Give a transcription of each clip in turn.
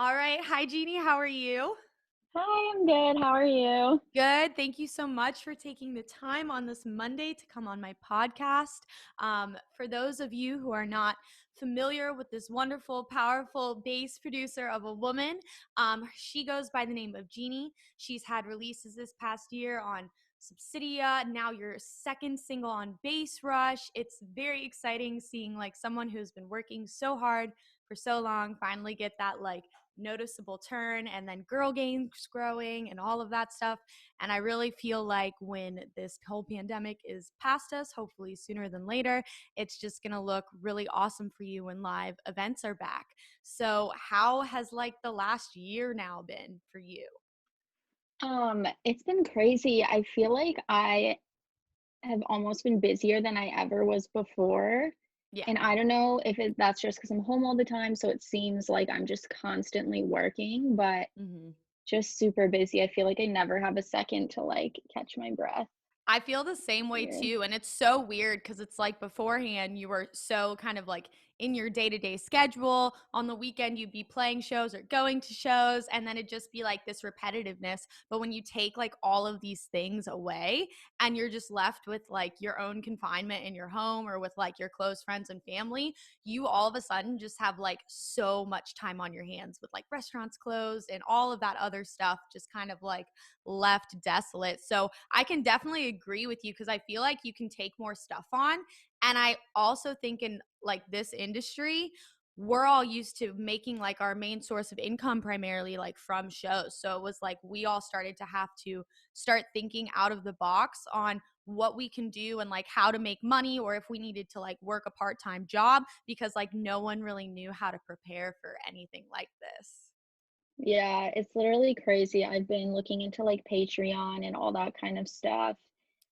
All right. Hi, Jeannie. How are you? Hi, I'm good. How are you? Good. Thank you so much for taking the time on this Monday to come on my podcast. For those of you who are not familiar with this wonderful, powerful bass producer of a woman, she goes by the name of Jeannie. She's had releases this past year on Subsidia. Now your second single on Bassrush. It's very exciting seeing like someone who's been working so hard for so long finally get that like noticeable turn, and then girl gangs growing and all of that stuff. And I really feel like when this whole pandemic is past us, hopefully sooner than later, it's just going to look really awesome for you when live events are back. So, how has like the last year now been for you? It's been crazy. I feel like I have almost been busier than I ever was before. Yeah. And I don't know if that's just because I'm home all the time, so it seems like I'm just constantly working, but Mm-hmm. just super busy. I feel like I never have a second to like catch my breath. I feel the same way Weird. too. And it's so weird because it's like beforehand, you were so kind of like in your day to day schedule. On the weekend, you'd be playing shows or going to shows, and then it'd just be like this repetitiveness. But when you take like all of these things away and you're just left with like your own confinement in your home or with like your close friends and family, you all of a sudden just have like so much time on your hands with like restaurants closed and all of that other stuff just kind of like left desolate. So I can definitely agree with you because I feel like you can take more stuff on. And I also think in like this industry, we're all used to making like our main source of income primarily like from shows. So it was like we all started to have to start thinking out of the box on what we can do and like how to make money, or if we needed to like work a part-time job, because like no one really knew how to prepare for anything like this. Yeah, it's literally crazy. I've been looking into like Patreon and all that kind of stuff.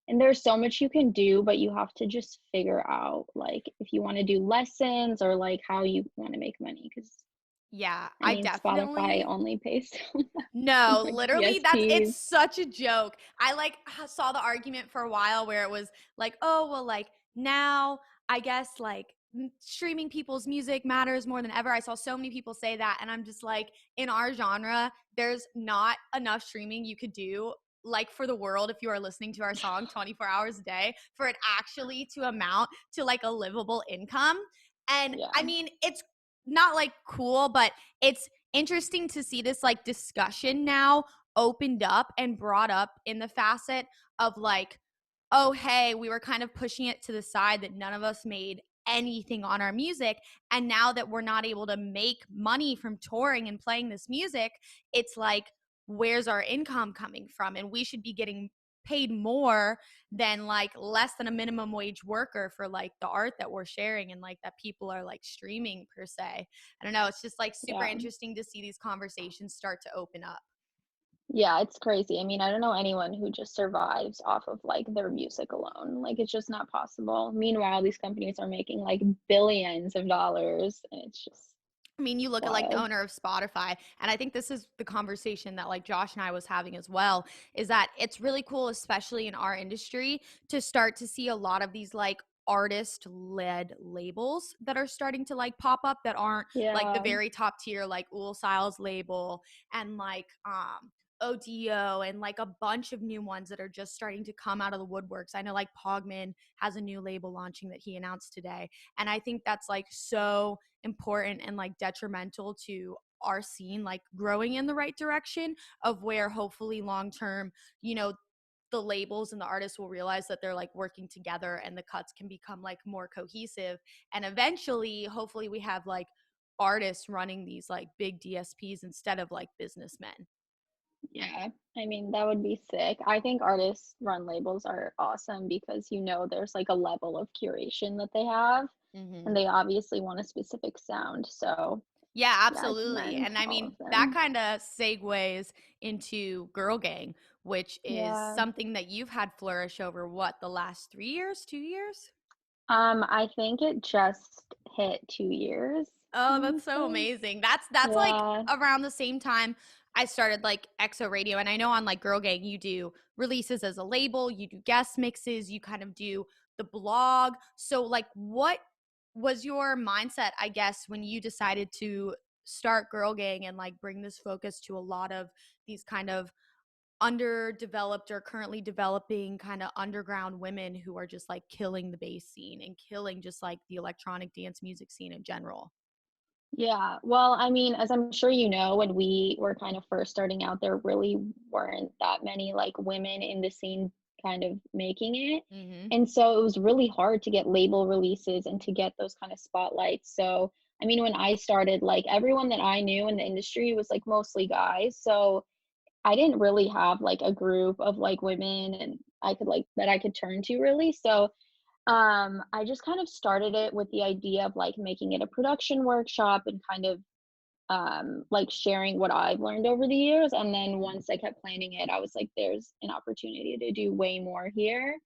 And there's so much you can do, but you have to just figure out like if you want to do lessons or like how you want to make money. Because Yeah, I I mean, Spotify definitely. only pays so much, No, like literally it's DSPs. such a joke. I like saw the argument for a while where it was like, "Oh, well like now I guess like streaming people's music matters more than ever." I saw so many people say that, and I'm just like, in our genre, there's not enough streaming you could do like for the world if you are listening to our song 24 hours a day for it actually to amount to like a livable income. And I Yeah. mean, it's not like cool, but it's interesting to see this like discussion now opened up and brought up in the facet of like, oh, hey, we were kind of pushing it to the side that none of us made anything on our music. And now that we're not able to make money from touring and playing this music, it's like, where's our income coming from? And we should be getting paid more than like less than a minimum wage worker for like the art that we're sharing and like that people are like streaming per se. I don't know. It's just like super Yeah. interesting to see these conversations start to open up. Yeah, it's crazy. I mean, I don't know anyone who just survives off of like their music alone. Like it's just not possible. Meanwhile, these companies are making like billions of dollars, and it's just I mean, you look at like the wild. owner of Spotify, and I think this is the conversation that like Josh and I was having as well, is that it's really cool, especially in our industry, to start to see a lot of these like artist led labels that are starting to like pop up that aren't like the Yeah. very top tier like Ul Siles label and like ODO and like a bunch of new ones that are just starting to come out of the woodworks. I know like Pogman has a new label launching that he announced today, and I think that's like so important and like detrimental to our scene like growing in the right direction of where hopefully long term, you know, the labels and the artists will realize that they're like working together and the cuts can become like more cohesive, and eventually hopefully we have like artists running these like big DSPs instead of like businessmen. Yeah. I mean, that would be sick. I think artists run labels are awesome because there's like a level of curation that they have, and Mm-hmm. they obviously want a specific sound. So, Yeah, yeah, I absolutely. commend And I all mean, of that them. kind of segues into Girl Gang, which is Yeah. something that you've had flourish over what, the last 3 years, 2 years? I think it just hit 2 years, I Oh, want that's to so say. amazing. That's like Yeah. around the same time I started like EXO Radio. And I know on like Girl Gang, you do releases as a label, you do guest mixes, you kind of do the blog. So, like, what was your mindset, I guess, when you decided to start Girl Gang and like bring this focus to a lot of these kind of underdeveloped or currently developing kind of underground women who are just like killing the bass scene and killing just like the electronic dance music scene in general. Yeah. Well, I mean, as I'm sure you know, when we were kind of first starting out, there really weren't that many like women in the scene kind of making it. Mhm. And so it was really hard to get label releases and to get those kind of spotlights. So, I mean, when I started, like everyone that I knew in the industry was like mostly guys. So I didn't really have like a group of like women and I could like that I could turn to really. So I just kind of started it with the idea of like making it a production workshop and kind of like sharing what I've learned over the years. And then once I kept planning it, I was like, there's an opportunity to do way more here.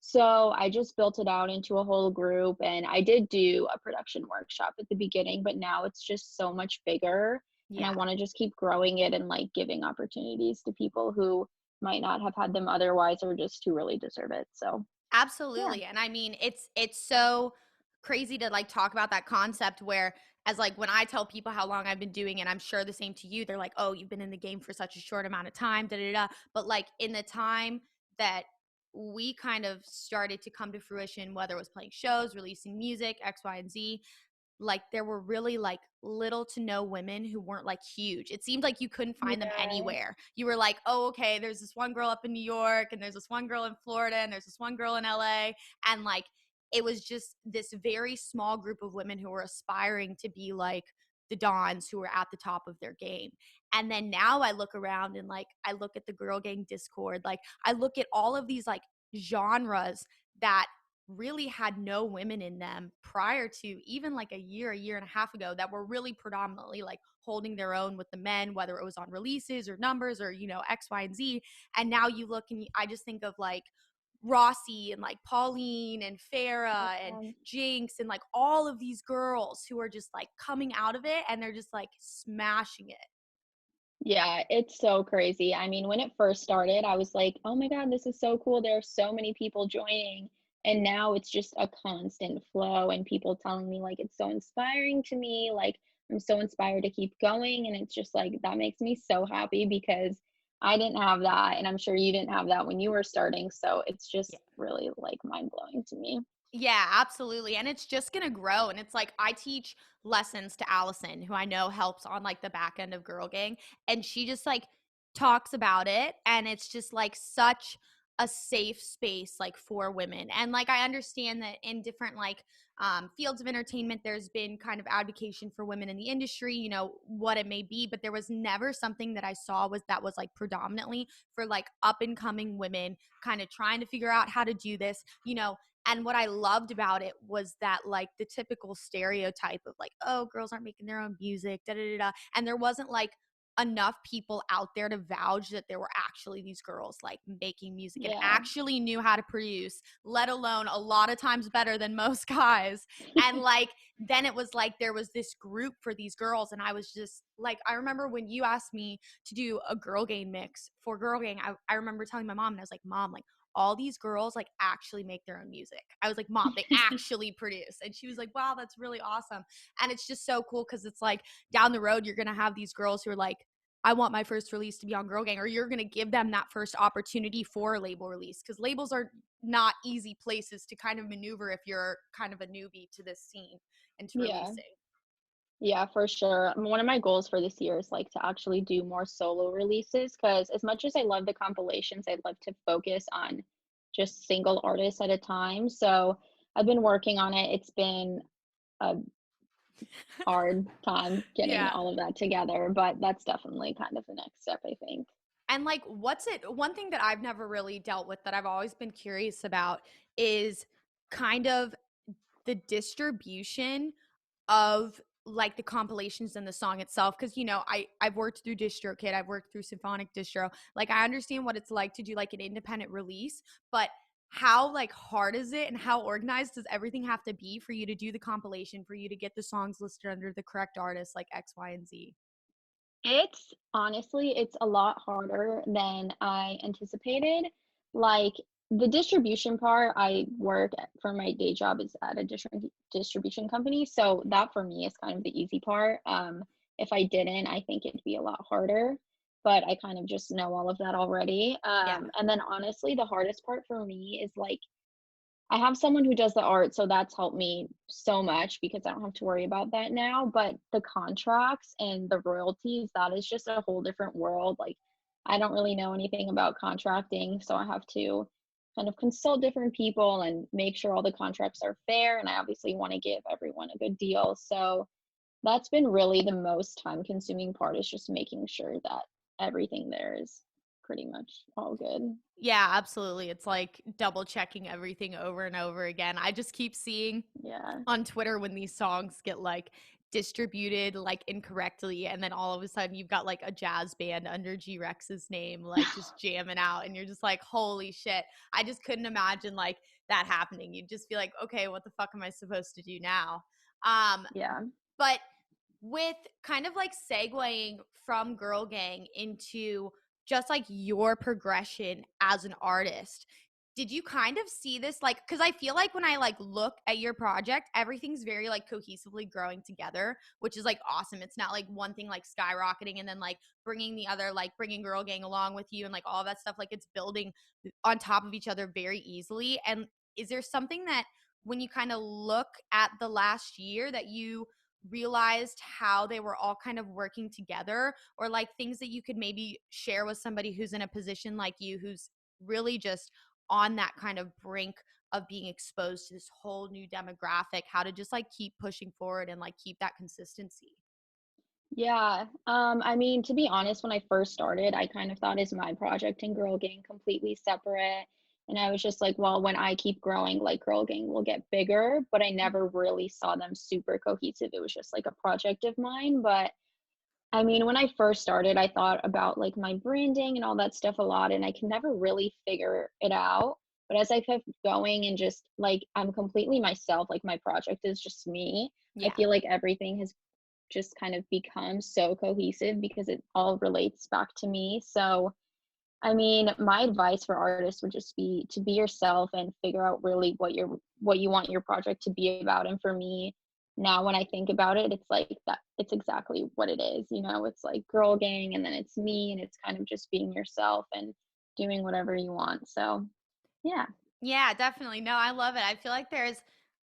So I just built it out into a whole group and I did do a production workshop at the beginning, but now it's just so much bigger. And I Yeah. want to just keep growing it and like giving opportunities to people who might not have had them otherwise or just who really deserve it. So, yeah. Absolutely. And I mean, it's so crazy to like talk about that concept where as like when I tell people how long I've been doing it, I'm sure the same to you. They're like, "Oh, you've been in the game for such a short amount of time." Da da da. But like in the time that we kind of started to come to fruition, whether it was playing shows, releasing music, X, Y, and Z, like there were really like little to no women who weren't like huge. It seemed like you couldn't find them Yeah. anywhere. You were like, "Oh, okay, there's this one girl up in New York and there's this one girl in Florida and there's this one girl in LA." And like it was just this very small group of women who were aspiring to be like the Dons who were at the top of their game. And then now I look around and like I look at the Girl Gang Discord, like I look at all of these like genres that really had no women in them prior to even like a year and a half ago that were really predominantly like holding their own with the men, whether it was on releases or numbers or, you know, X, Y, and Z. And now you look and I just think of like Rossi and like Pauline and Farah and Um, Jinx and like all of these girls who are just like coming out of it and they're just like smashing it. Yeah, it's so crazy. I mean, when it first started, I was like, "Oh my God, this is so cool. There are so many people joining." And now it's just a constant flow and people telling me like it's so inspiring to me, like I'm so inspired to keep going and it's just like that makes me so happy because I didn't have that and I'm sure you didn't have that when you were starting, so it's just really like mind-blowing to me. Yeah, absolutely. And it's just going to grow. And it's like I teach lessons to Allison, who I know helps on like the back end of Girl Gang. And she just like talks about it. And it's just like such a safe space like for women. And like I understand that in different like fields of entertainment, there's been kind of advocacy for women in the industry, you know, what it may be. But there was never something that I saw was that was like predominantly for like up and coming women kind of trying to figure out how to do this, you know, and what I loved about it was that like the typical stereotype of like, oh, girls aren't making their own music, da da da da. And there wasn't like enough people out there to vouch that there were actually these girls like making music and Yeah. actually knew how to produce, let alone a lot of times better than most guys. And like then it was like there was this group for these girls. And I was just like, I remember when you asked me to do a Girl Gang mix for Girl Gang, I remember telling my mom, and I was like, Mom, like all these girls like actually make their own music. I was like, Mom, they actually produce. And she was like, wow, that's really awesome. And it's just so cool because it's like down the road, you're going to have these girls who are like, I want my first release to be on Girl Gang, or you're going to give them that first opportunity for a label release because labels are not easy places to kind of maneuver if you're kind of a newbie to this scene and to Yeah. releasing. Yeah, for sure. One of my goals for this year is like to actually do more solo releases because as much as I love the compilations, I'd love to focus on just single artists at a time. So I've been working on it. It's been a hard time getting Yeah. all of that together, but that's definitely kind of the next step, I think. And like, what's it? One thing that I've never really dealt with that I've always been curious about is kind of the distribution of like the compilations and the song itself because you know I've worked through DistroKid, I've worked through Symphonic Distro, like I understand what it's like to do like an independent release, but how like hard is it and how organized does everything have to be for you to do the compilation, for you to get the songs listed under the correct artist like X, Y, and Z? It's honestly, it's a lot harder than I anticipated. Like the distribution part, I work for my day job is at a distribution company, so that for me is kind of the easy part. if I didn't, I think it'd be a lot harder, but I kind of just know all of that already. Yeah. And then honestly, the hardest part for me is like I have someone who does the art, so that's helped me so much because I don't have to worry about that now, but the contracts and the royalties, that is just a whole different world. Like, I don't really know anything about contracting, so I have to kind of consult different people and make sure all the contracts are fair, and I obviously wanna give everyone a good deal, so that's been really the most time-consuming part is just making sure that everything there is pretty much all good. Yeah, absolutely. It's like double checking everything over and over again. I just keep seeing Yeah. on Twitter when these songs get like distributed like incorrectly, and then all of a sudden you've got like a jazz band under G Rex's name like just jamming out, and you're just like, holy shit. I just couldn't imagine like that happening. You'd just be like, okay, what the fuck am I supposed to do now? Um Yeah. but with kind of like segueing from Girl Gang into just like your progression as an artist, did you kind of see this like, because I feel like when I like look at your project, everything's very like cohesively growing together, which is like awesome. It's not like one thing like skyrocketing and then like bringing the other, like bringing Girl Gang along with you and like all that stuff. Like it's building on top of each other very easily. And is there something that when you kind of look at the last year that you realized how they were all kind of working together, or like things that you could maybe share with somebody who's in a position like you, who's really just on that kind of brink of being exposed to this whole new demographic, how to just like keep pushing forward and like keep that consistency? Yeah. I mean, to be honest, when I first started, I kind of thought is my project and Girl Gang completely separate. And I was just like, well, when I keep growing, like Girl Gang will get bigger, but I never really saw them super cohesive. It was just like a project of mine. But I mean, when I first started, I thought about like my branding and all that stuff a lot, and I can never really figure it out. But as I kept going and just like I'm completely myself, like my project is just me. I Yeah. feel like everything has just kind of become so cohesive because it all relates back to me. So, I mean, my advice for artists would just be to be yourself and figure out really what you want your project to be about. And for me, now when I think about it, it's like that it's exactly what it is. You know, it's like Girl Gang and then it's me and it's kind of just being yourself and doing whatever you want. So, yeah. Yeah, definitely. No, I love it. I feel like there's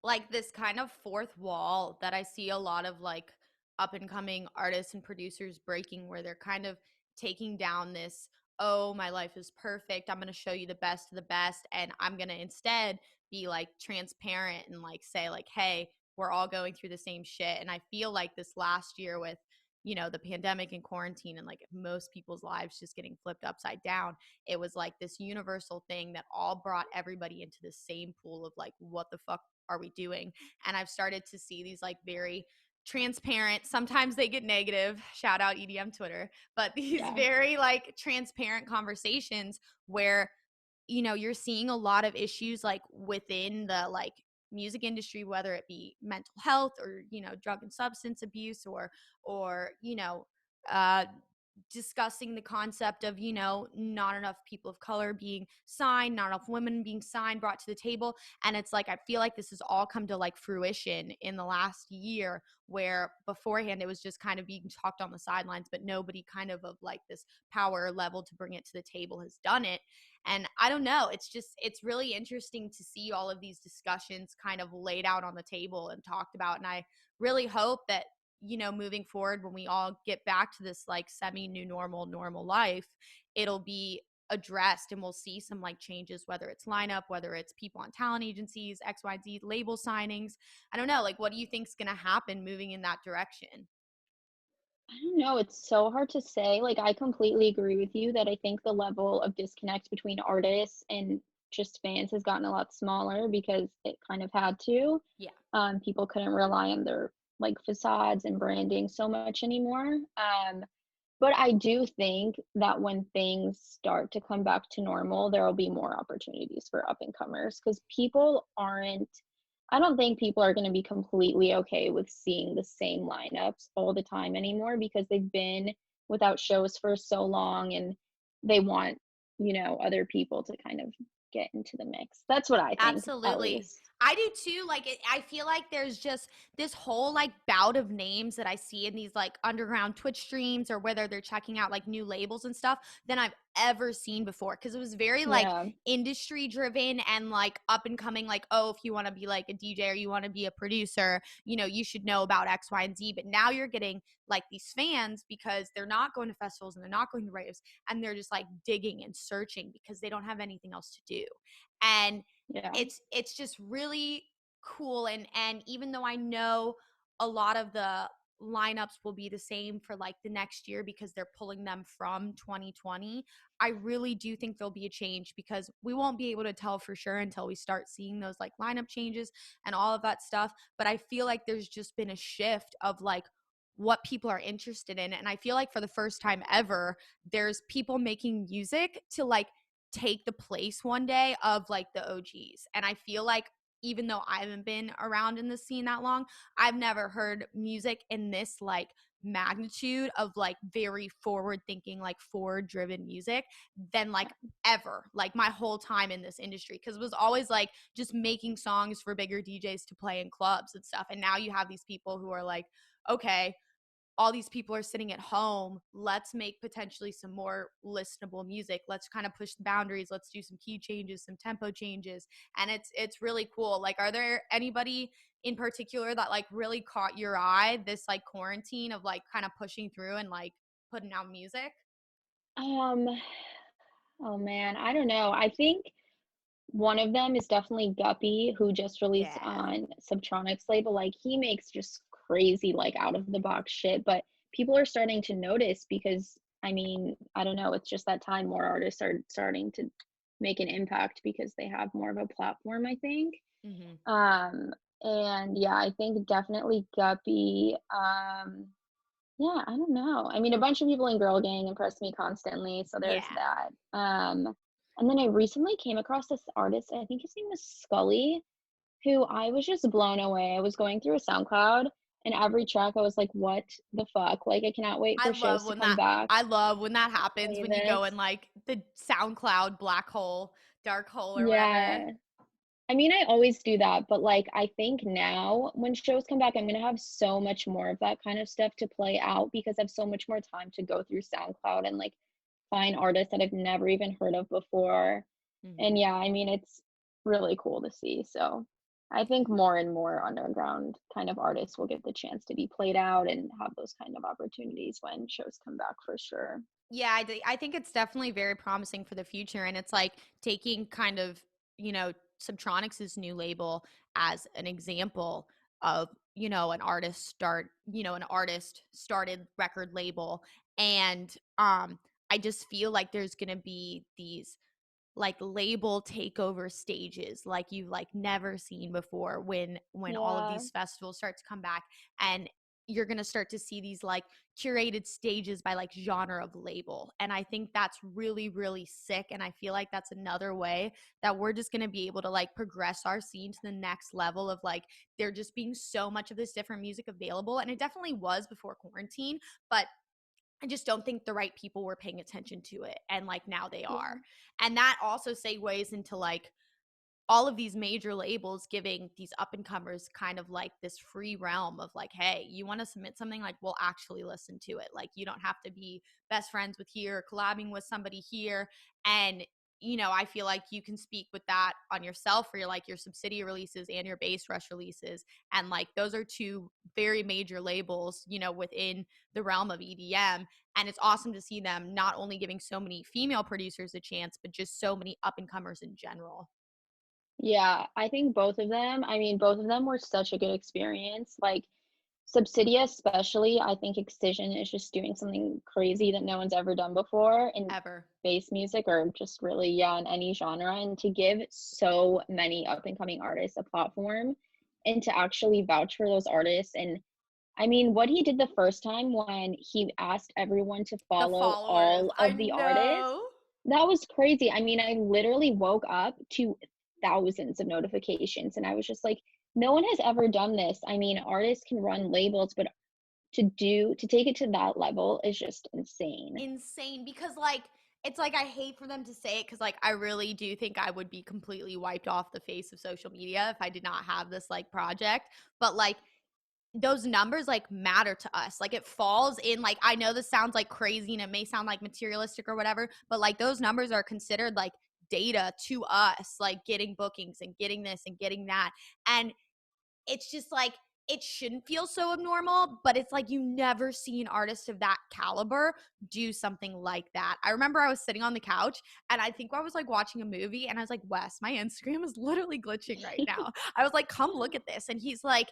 like this kind of fourth wall that I see a lot of like up and coming artists and producers breaking, where they're kind of taking down this, oh, my life is perfect. I'm going to show you the best of the best. And I'm going to instead be like transparent and like say, like, hey, we're all going through the same shit. And I feel like this last year with, you know, the pandemic and quarantine and like most people's lives just getting flipped upside down, it was like this universal thing that all brought everybody into the same pool of like, what the fuck are we doing? And I've started to see these like very transparent, sometimes they get negative, shout out EDM Twitter, but these Yeah. very like transparent conversations where, you know, you're seeing a lot of issues like within the like music industry, whether it be mental health or, you know, drug and substance abuse, or you know, uh discussing the concept of, you know, not enough people of color being signed, not enough women being signed, brought to the table. And it's like, I feel like this has all come to like fruition in the last year, where beforehand it was just kind of being talked on the sidelines, but nobody kind of like this power level to bring it to the table has done it. And I don't know, it's just, it's really interesting to see all of these discussions kind of laid out on the table and talked about. And I really hope that, you know, moving forward, when we all get back to this like semi new normal life, it'll be addressed and we'll see some like changes, whether it's lineup, whether it's people on talent agencies, XYZ label signings. I don't know, like what do you think's going to happen moving in that direction? I don't know, it's so hard to say. Like, I completely agree with you that I think the level of disconnect between artists and just fans has gotten a lot smaller because it kind of had to. Yeah. People couldn't rely on their like facades and branding so much anymore. But I do think that when things start to come back to normal, there will be more opportunities for up and comers because people aren't I don't think people are going to be completely okay with seeing the same lineups all the time anymore because they've been without shows for so long and they want, other people to kind of get into the mix. That's what I think, at Absolutely. least. I do too. Like, I feel like there's just this whole like bout of names that I see in these like underground Twitch streams or whether they're checking out like new labels and stuff than I've ever seen before. Cause it was very like Yeah, industry driven and like up and coming, like, oh, if you want to be like a DJ or you want to be a producer, you know, you should know about X, Y, and Z. But now you're getting like these fans because they're not going to festivals and they're not going to raves and they're just like digging and searching because they don't have anything else to do. And yeah, it's just really cool, and even though I know a lot of the lineups will be the same for like the next year because they're pulling them from 2020, I really do think there'll be a change because we won't be able to tell for sure until we start seeing those like lineup changes and all of that stuff. But I feel like there's just been a shift of like what people are interested in, and I feel like for the first time ever there's people making music to like take the place one day of like the OGs. And I feel like even though I haven't been around in the scene that long, I've never heard music in this like magnitude of like very forward thinking, like forward driven music than like ever, like my whole time in this industry. Cause it was always like just making songs for bigger DJs to play in clubs and stuff. And now you have these people who are like, okay, all these people are sitting at home. Let's make potentially some more listenable music. Let's kind of push the boundaries. Let's do some key changes, some tempo changes. And it's really cool. Like, are there anybody in particular that like really caught your eye this like quarantine of like kind of pushing through and like putting out music? um, oh man, I don't know, I think one of them is definitely Guppy, who just released Yeah. on Subtronic's label. Like, he makes just crazy, like, out of the box shit, but people are starting to notice because, I mean, I don't know, it's just that time more artists are starting to make an impact because they have more of a platform, I think. Mm-hmm. Um, and yeah, I think definitely Guppy. Yeah, I don't know. I mean, a bunch of people in Girl Gang impress me constantly, so there's Yeah. that. And then I recently came across this artist, I think his name was Scully, who I was just blown away. I was going through a SoundCloud, and every track I was like, "What the fuck?" Like, I cannot wait I for love shows to when come that back I love when that to happens play when you go this. in like the SoundCloud black hole, dark hole or whatever. Yeah. I mean, I always do that, but, like, I think now when shows come back, I'm gonna have so much more of that kind of stuff to play out because I have so much more time to go through SoundCloud and, like, find artists that I've never even heard of before. And Mm-hmm. yeah, I mean, it's really cool to see. So I think more and more underground kind of artists will get the chance to be played out and have those kind of opportunities when shows come back for sure. Yeah, I think it's definitely very promising for the future. And it's like taking kind of, you know, Subtronics' new label as an example of, you know, an artist started record label. And I just feel like there's gonna be these like label takeover stages like you've like never seen before when all of Yeah. these festivals start to come back, and you're going to start to see these like curated stages by like genre of label, and I think that's really really sick, and I feel like that's another way that we're just going to be able to like progress our scene to the next level of like there just being so much of this different music available, and it definitely was before quarantine, but I just don't think the right people were paying attention to it. And like now they Yeah. are. And that also segues into like all of these major labels giving these up and comers kind of like this free realm of like, hey, you want to submit something, like we'll actually listen to it. Like you don't have to be best friends with here, collabing with somebody here. And you know, I feel like you can speak with that on yourself for your like your Subsidia releases and your Bassrush releases. And like those are two very major labels, you know, within the realm of EDM. And it's awesome to see them not only giving so many female producers a chance, but just so many up and comers in general. Yeah, I think both of them, I mean, both of them were such a good experience. Like, Subsidia especially, I think Excision is just doing something crazy that no one's ever done before in Ever. bass music or just really, yeah, in any genre. And to give so many up and coming artists a platform and to actually vouch for those artists. And I mean, what he did the first time when he asked everyone to The follow followers. all I of the artists, know. that was crazy. I mean, I literally woke up to thousands of notifications and I was just like, no one has ever done this. I mean, artists can run labels, but to take it to that level is just insane. Insane because like It's like I hate for them to say it because like I really do think I would be completely wiped off the face of social media if I did not have this like project. But like those numbers like matter to us. Like it falls in like I know this sounds like crazy and it may sound like materialistic or whatever, but like those numbers are considered like data to us, like getting bookings and getting this and getting that. And it's just like it shouldn't feel so abnormal, but it's like you never see an artist of that caliber do something like that. I remember I was sitting on the couch and I think I was like watching a movie and I was like, Wes, my Instagram is literally glitching right now. I was like, come look at this. And he's like,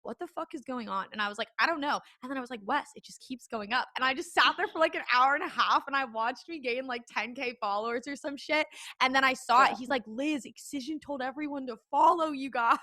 what the fuck is going on? And I was like, I don't know. And then I was like, Wes, it just keeps going up. And I just sat there for like an hour and a half and I watched me gain like 10K followers or some shit. And then I saw it. Yeah. He's like, Liz, Excision told everyone to follow you guys.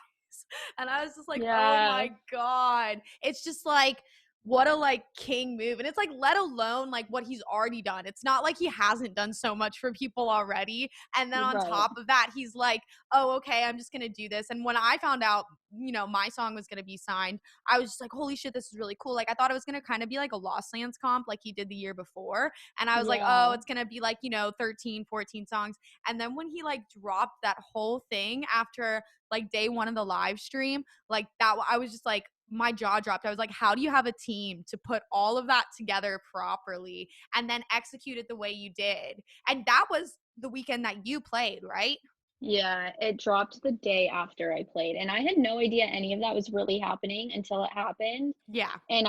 And I was just like, oh Yeah. my God. It's just like, what a like king move. And it's like, let alone like what he's already done. It's not like he hasn't done so much for people already. And then on Right. top of that, he's like, oh, okay, I'm just going to do this. And when I found out, my song was going to be signed, I was just like, holy shit, this is really cool. Like, I thought it was going to kind of be like a Lost Lands comp like he did the year before. And I was like, oh, Yeah. it's going to be like, 13, 14 songs. And then when he like dropped that whole thing after like day one of the live stream, like that, I was just like, my jaw dropped. I was like, how do you have a team to put all of that together properly and then execute it the way you did? And that was the weekend that you played, right? Yeah, it dropped the day after I played, and I had no idea any of that was really happening until it happened. Yeah. And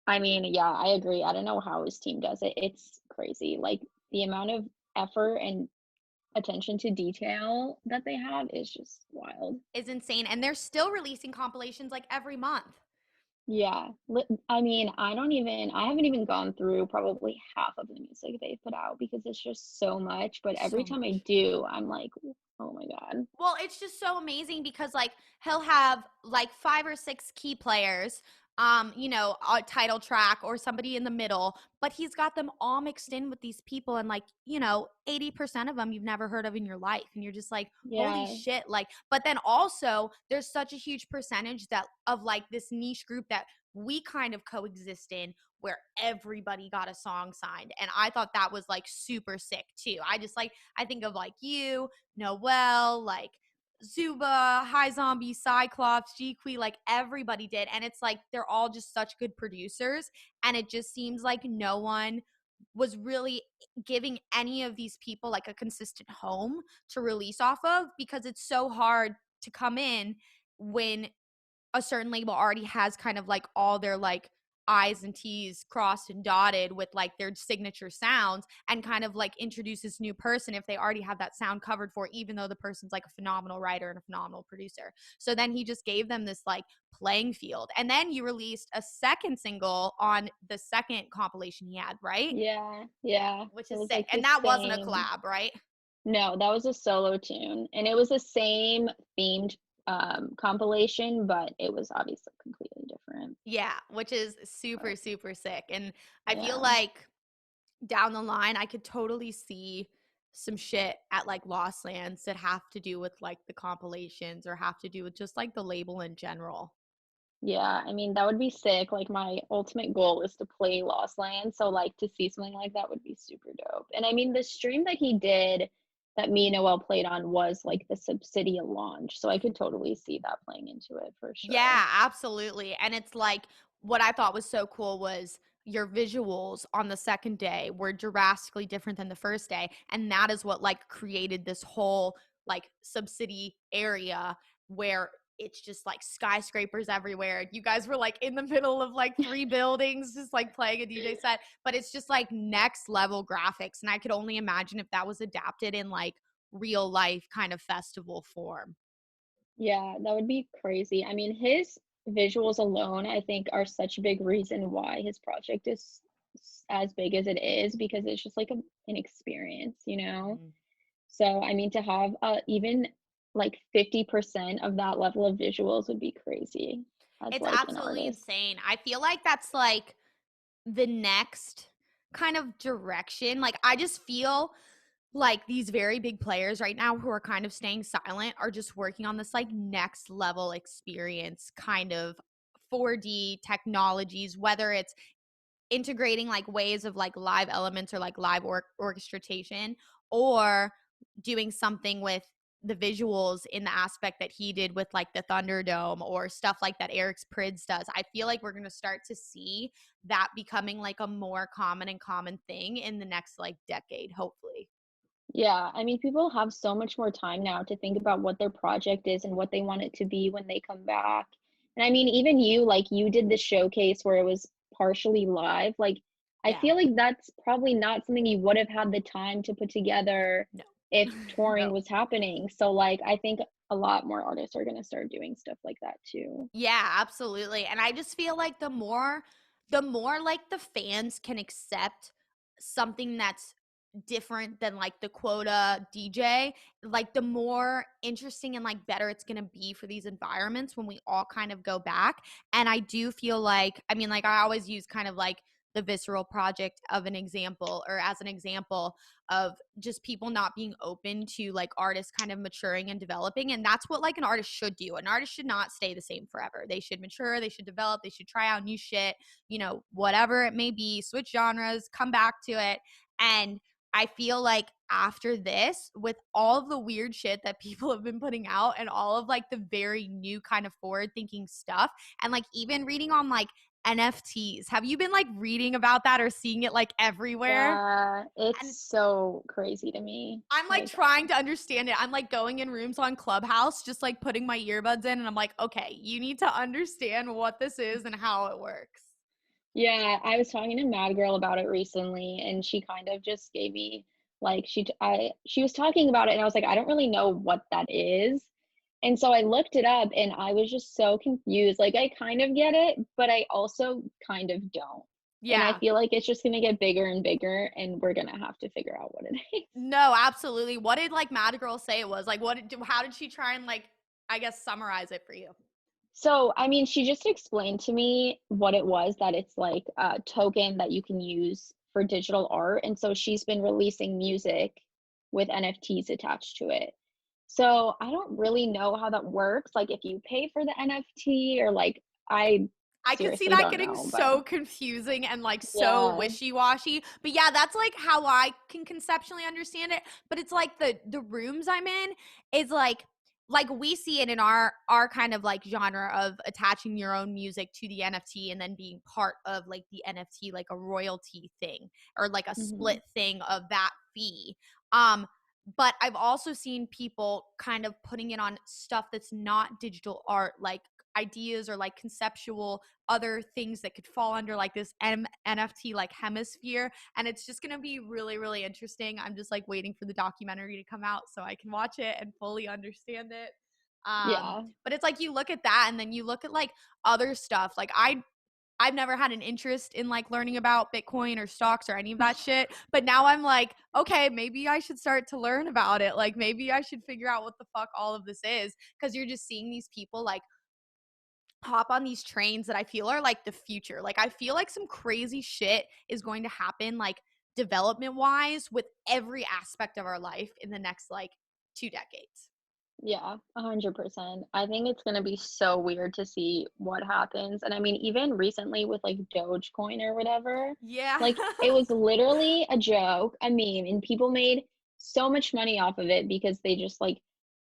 I mean, yeah, I agree. I don't know how his team does it. It's crazy. Like the amount of effort and attention to detail that they have is just wild. Is insane. And they're still releasing compilations like every month. Yeah. I mean, I haven't even gone through probably half of the music they put out because it's just so much. But every So time I much. do, I'm like, oh my God. Well, it's just so amazing because like he'll have like 5 or 6 key players, a title track or somebody in the middle, but he's got them all mixed in with these people and like, 80% of them you've never heard of in your life. And you're just like, holy Yeah. shit. Like, but then also there's such a huge percentage that of like this niche group that we kind of coexist in where everybody got a song signed. And I thought that was like super sick too. I think of like you, Noel, like Zuba, High Zombie, Cyclops, GQ, like everybody did. And it's like they're all just such good producers. And it just seems like no one was really giving any of these people like a consistent home to release off of because it's so hard to come in when a certain label already has kind of like all their like I's and T's crossed and dotted with like their signature sounds and kind of like introduce this new person if they already have that sound covered for, even though the person's like a phenomenal writer and a phenomenal producer. So then he just gave them this like playing field. And then you released a second single on the second compilation he had, right? Yeah. Yeah, Yeah. which It is was sick. like the And that wasn't a same. collab, right? No, that was a solo tune, and it was the same themed compilation, but it was obviously completely different. Yeah, which is super, But super sick. And I feel yeah. like down the line, I could totally see some shit at like Lost Lands that have to do with like the compilations or have to do with just like the label in general. Yeah, I mean, that would be sick. Like my ultimate goal is to play Lost Land, so like to see something like that would be super dope. And I mean, the stream that he did that me and Noel played on was like the Subsidia launch, so I could totally see that playing into it for sure. Yeah, absolutely. And it's like what I thought was so cool was your visuals on the second day were drastically different than the first day. And that is what like created this whole like subsidy area where it's just like skyscrapers everywhere. You guys were like in the middle of like 3 buildings, just like playing a DJ set, but it's just like next level graphics. And I could only imagine if that was adapted in like real life kind of festival form. Yeah, that would be crazy. I mean, his visuals alone, I think, are such a big reason why his project is as big as it is because it's just like an experience, you know? Mhm. So, I mean, to have even like 50% of that level of visuals would be crazy as It's like an absolutely artist. insane. I feel like that's like the next kind of direction. Like I just feel like these very big players right now who are kind of staying silent are just working on this like next level experience kind of 4D technologies, whether it's integrating like ways of like live elements or like live orchestration, or doing something with the visuals in the aspect that he did with like the Thunderdome or stuff like that Eric's Prids does. I feel like we're going to start to see that becoming like a more common thing in the next like decade, hopefully. Yeah, I mean, people have so much more time now to think about what their project is and what they want it to be when they come back. And I mean, even you, like, you did the showcase where it was partially live. Like, I Yeah. feel like that's probably not something you would have had the time to put together No. if touring No. was happening. So, like, I think a lot more artists are going to start doing stuff like that too. Yeah, absolutely. And I just feel like the more like the fans can accept something that's different than like the quota DJ, like the more interesting and like better it's going to be for these environments when we all kind of go back. And I do feel like, I mean, like I always use kind of like the Visceral Project of an example, or as an example of just people not being open to like artists kind of maturing and developing. And that's what like an artist should do. An artist should not stay the same forever. They should mature, they should develop, they should try out new shit, whatever it may be, switch genres, come back to it. And I feel like after this, with all of the weird shit that people have been putting out and all of like the very new kind of forward thinking stuff, and like even reading on like NFTs, have you been like reading about that or seeing it like everywhere? Yeah, it's And so crazy to me. I'm like Like, trying to understand it. I'm like going in rooms on Clubhouse, just like putting my earbuds in, and I'm like, okay, you need to understand what this is and how it works. yeah, I was talking to Mad Girl about it recently, and she kind of just gave me like she was talking about it, and I was like, I don't really know what that is. And so I looked it up, and I was just so confused. Like, I kind of get it, but I also kind of don't. And I Yeah. feel like it's just gonna get bigger and bigger, and we're gonna have to figure out what it is. No, absolutely. What did like Mad Girl say it was? Like how did she try and like I guess summarize it for you? So, I mean, she just explained to me what it was, that it's like a token that you can use for digital art. And so she's been releasing music with NFTs attached to it. So I don't really know how that works. Like if you pay for the NFT or like I I could see seriously that don't getting know, but so confusing and like so yeah. wishy-washy. But yeah, that's like how I can conceptually understand it. But it's like the rooms I'm in is like we see it in our kind of like genre of attaching your own music to the NFT and then being part of like the NFT, like a royalty thing or like a Hmm. split thing of that fee. Um but I've also seen people kind of putting it on stuff that's not digital art, like ideas or like conceptual other things that could fall under like this NFT like hemisphere. And it's just going to be really, really interesting. I'm just like waiting for the documentary to come out so I can watch it and fully understand it. Yeah. But it's like you look at that and then you look at like other stuff. Like I've never had an interest in like learning about Bitcoin or stocks or any of that shit. But now I'm like, okay, maybe I should start to learn about it. Like maybe I should figure out what the fuck all of this is. Cause you're just seeing these people like hop on these trains that I feel are like the future. Like I feel like some crazy shit is going to happen like development wise with every aspect of our life in the next like 2 decades. Yeah, 100%. I think it's gonna be so weird to see what happens. And I mean, even recently with like Dogecoin or whatever, Yeah. like it was literally a joke, a meme, and people made so much money off of it because they just like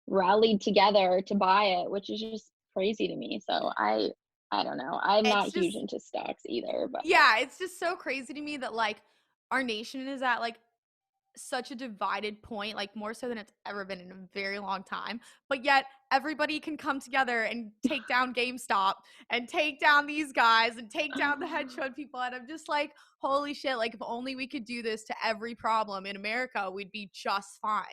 rallied together to buy it, which is just crazy to me. So I don't know. I'm not It's huge just into stocks either, but yeah, it's just so crazy to me that like our nation is at like such a divided point, like more so than it's ever been in a very long time. But yet everybody can come together and take down GameStop and take down these guys and take down the hedge fund people. And I'm just like, holy shit, like if only we could do this to every problem in America, we'd be just fine.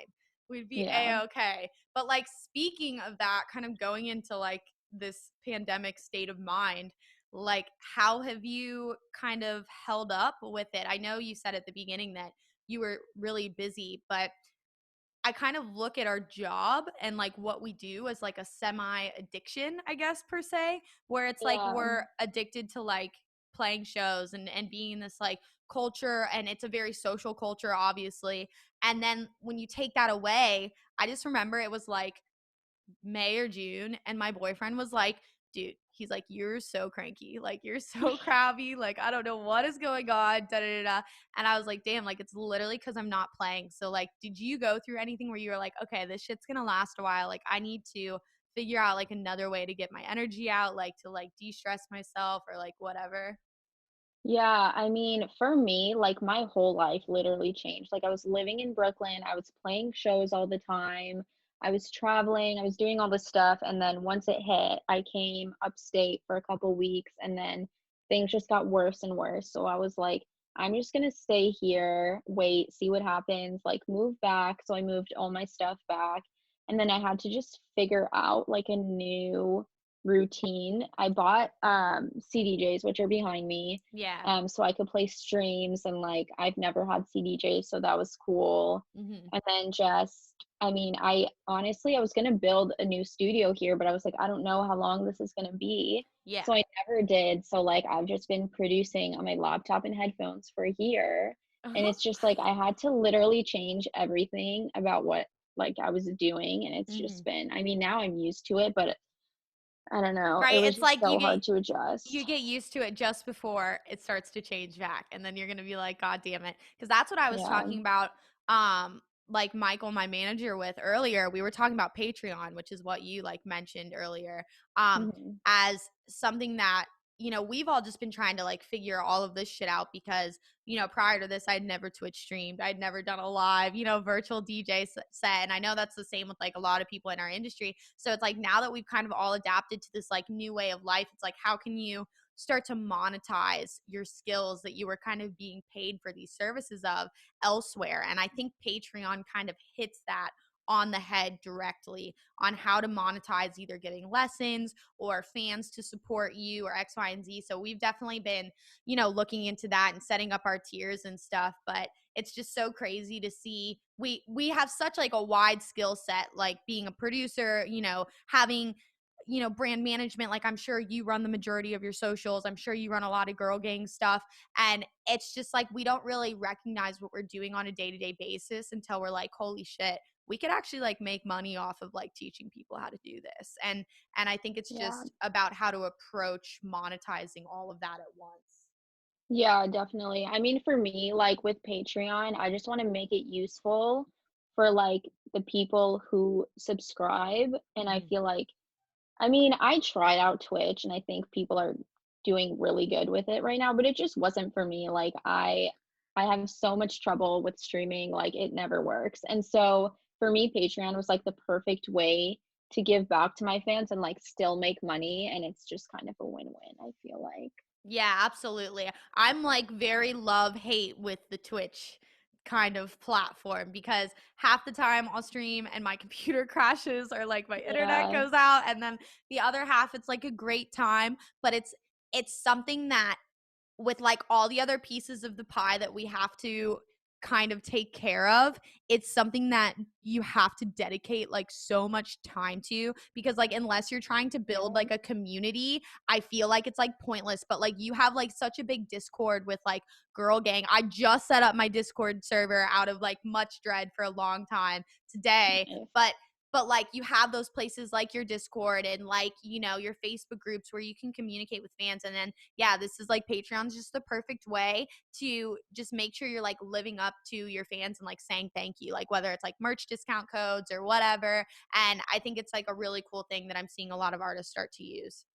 We'd be yeah. a-okay. But like speaking of that, kind of going into like this pandemic state of mind, like how have you kind of held up with it? I know you said at the beginning that you were really busy, but I kind of look at our job and like what we do as like a semi addiction, I guess, per se, where it's like Yeah. we're addicted to like playing shows and being in this like culture, and it's a very social culture, obviously. And then when you take that away, I just remember it was like May or June, and my boyfriend was like, dude, he's like, "You're so cranky, like you're so crabby, like I don't know what is going on." Da da da. Da. And I was like, "Damn, like it's literally because I'm not playing." So like, did you go through anything where you were like, "Okay, this shit's gonna last a while. Like I need to figure out like another way to get my energy out, like to like de-stress myself or like whatever." Yeah, I mean, for me, like my whole life literally changed. Like I was living in Brooklyn, I was playing shows all the time, I was traveling, I was doing all this stuff, and then once it hit, I came upstate for a couple weeks and then things just got worse and worse. So I was like, I'm just gonna stay here, wait, see what happens, like move back. So I moved all my stuff back. And then I had to just figure out like a new routine. I bought CDJs, which are behind me, Yeah. so I could play streams and like I've never had CDJs, so that was cool. Hmm. And then just I mean, I honestly I was gonna build a new studio here, but I was like, I don't know how long this is gonna be. Yeah. So I never did. So like I've just been producing on my laptop and headphones for a year. And Uh-huh. it's just like I had to literally change everything about what like I was doing. And it's Hmm. just been, I mean, now I'm used to it, but I don't know. It Right. was It's just like so hard to adjust. you get used to it just before it starts to change back, and then you're going to be like, god damn it, because that's what I was Yeah. talking about, like Michael, my manager, with earlier. We were talking about Patreon, which is what you like mentioned earlier, Mhm. as something that, we've all just been trying to like figure all of this shit out because, prior to this, I'd never Twitch streamed, I'd never done a live, virtual DJ set. And I know that's the same with like a lot of people in our industry. So it's like now that we've kind of all adapted to this like new way of life, it's like, how can you start to monetize your skills that you were kind of being paid for these services of elsewhere? And I think Patreon kind of hits that on the head directly on how to monetize either getting lessons or fans to support you or X, Y, and Z. So we've definitely been, looking into that and setting up our tiers and stuff. But it's just so crazy to see we have such like a wide skill set, like being a producer, having brand management. Like I'm sure you run the majority of your socials, I'm sure you run a lot of girl gang stuff, and it's just like we don't really recognize what we're doing on a day-to-day basis until we're like, holy shit, we could actually like make money off of like teaching people how to do this. And I think it's Yeah. just about how to approach monetizing all of that at once. Yeah, definitely. I mean, for me, like with Patreon, I just want to make it useful for like the people who subscribe. And I Hmm. feel like, I mean, I tried out Twitch and I think people are doing really good with it right now, but it just wasn't for me. Like I have so much trouble with streaming, like it never works. And so for me, Patreon was like the perfect way to give back to my fans and like still make money. And it's just kind of a win-win, I feel like. Yeah, absolutely. I'm like very love hate with the Twitch kind of platform because half the time I'll stream and my computer crashes or like my internet Yeah. goes out, and then the other half it's like a great time, but it's something that, with like all the other pieces of the pie that we have to kind of take care of, it's something that you have to dedicate like so much time to, because like unless you're trying to build Yeah. like a community, I feel like it's like pointless. But like you have like such a big Discord with like Girl Gang. I just set up my Discord server out of like much dread for a long time today, Nice. but like you have those places like your Discord and like your Facebook groups where you can communicate with fans. And then yeah, this is like Patreon's just the perfect way to just make sure you're like living up to your fans and like saying thank you, like whether it's like merch discount codes or whatever. And I think it's like a really cool thing that I'm seeing a lot of artists start to use.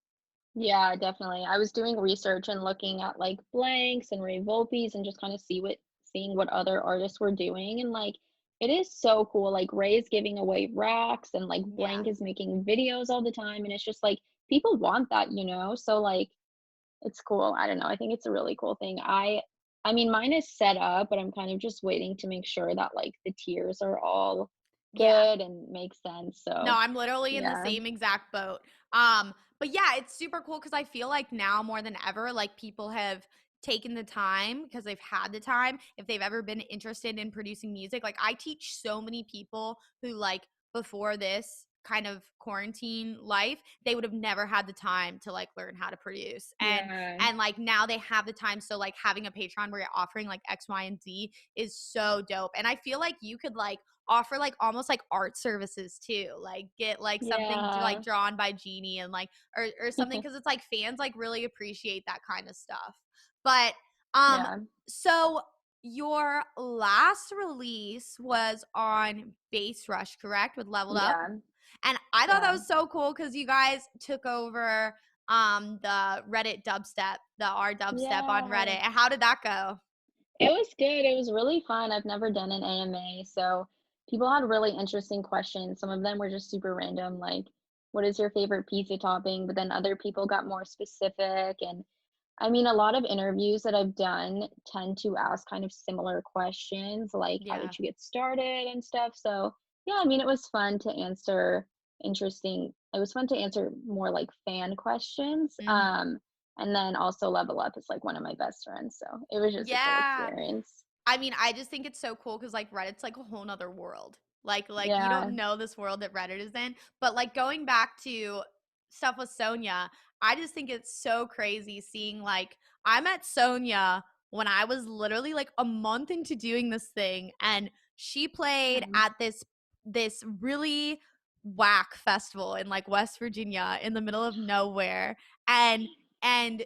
Yeah, definitely. I was doing research and looking at like blanks and Volpe's and just kind of seeing what other artists were doing and like it is so cool. Like Ray is giving away racks and like Yeah. Blank is making videos all the time and it's just like people want that, you know? So like it's cool. I don't know. I think it's a really cool thing. I mean mine is set up, but I'm kind of just waiting to make sure that like the tiers are all Yeah. good and make sense. No, So, I'm literally in the yeah. same exact boat. But yeah, it's super cool because I feel like now more than ever, like people have taken the time because they've had the time. If they've ever been interested in producing music, like I teach so many people who like before this kind of quarantine life, they would have never had the time to like learn how to produce. Yeah. And like now they have the time. So like having a Patreon where you're offering like X, Y, and Z is so dope. And I feel like you could like offer like almost like art services too. Like get like something like Yeah. drawn by Jeannie and like or something, because it's like fans like really appreciate that kind of stuff. But um Yeah. so your last release was on Bassrush, correct? With Leveled Up. Yeah. And I thought that Yeah. was so cool because you guys took over the Reddit dubstep, the R dubstep on Yeah. Reddit. And how did that go? It was good. It was really fun. I've never done an AMA, so people had really interesting questions. Some of them were just super random, like, what is your favorite pizza topping? But then other people got more specific. And I mean, a lot of interviews that I've done tend to ask kind of similar questions, like, how Yeah. did you get started and stuff. So, yeah, I mean, it was fun to answer it was fun to answer more like fan questions. Hmm. And then also Level Up is like one of my best friends, so it was just a cool Yeah. experience. I mean, I just think it's so cool because like Reddit's like a whole nother world. Like you Yeah, don't know this world that Reddit is in. But like going back to stuff with Sonia, I just think it's so crazy seeing like I met Sonia when I was literally like a month into doing this thing, and she played yeah, at this really whack festival in like West Virginia in the middle of nowhere. And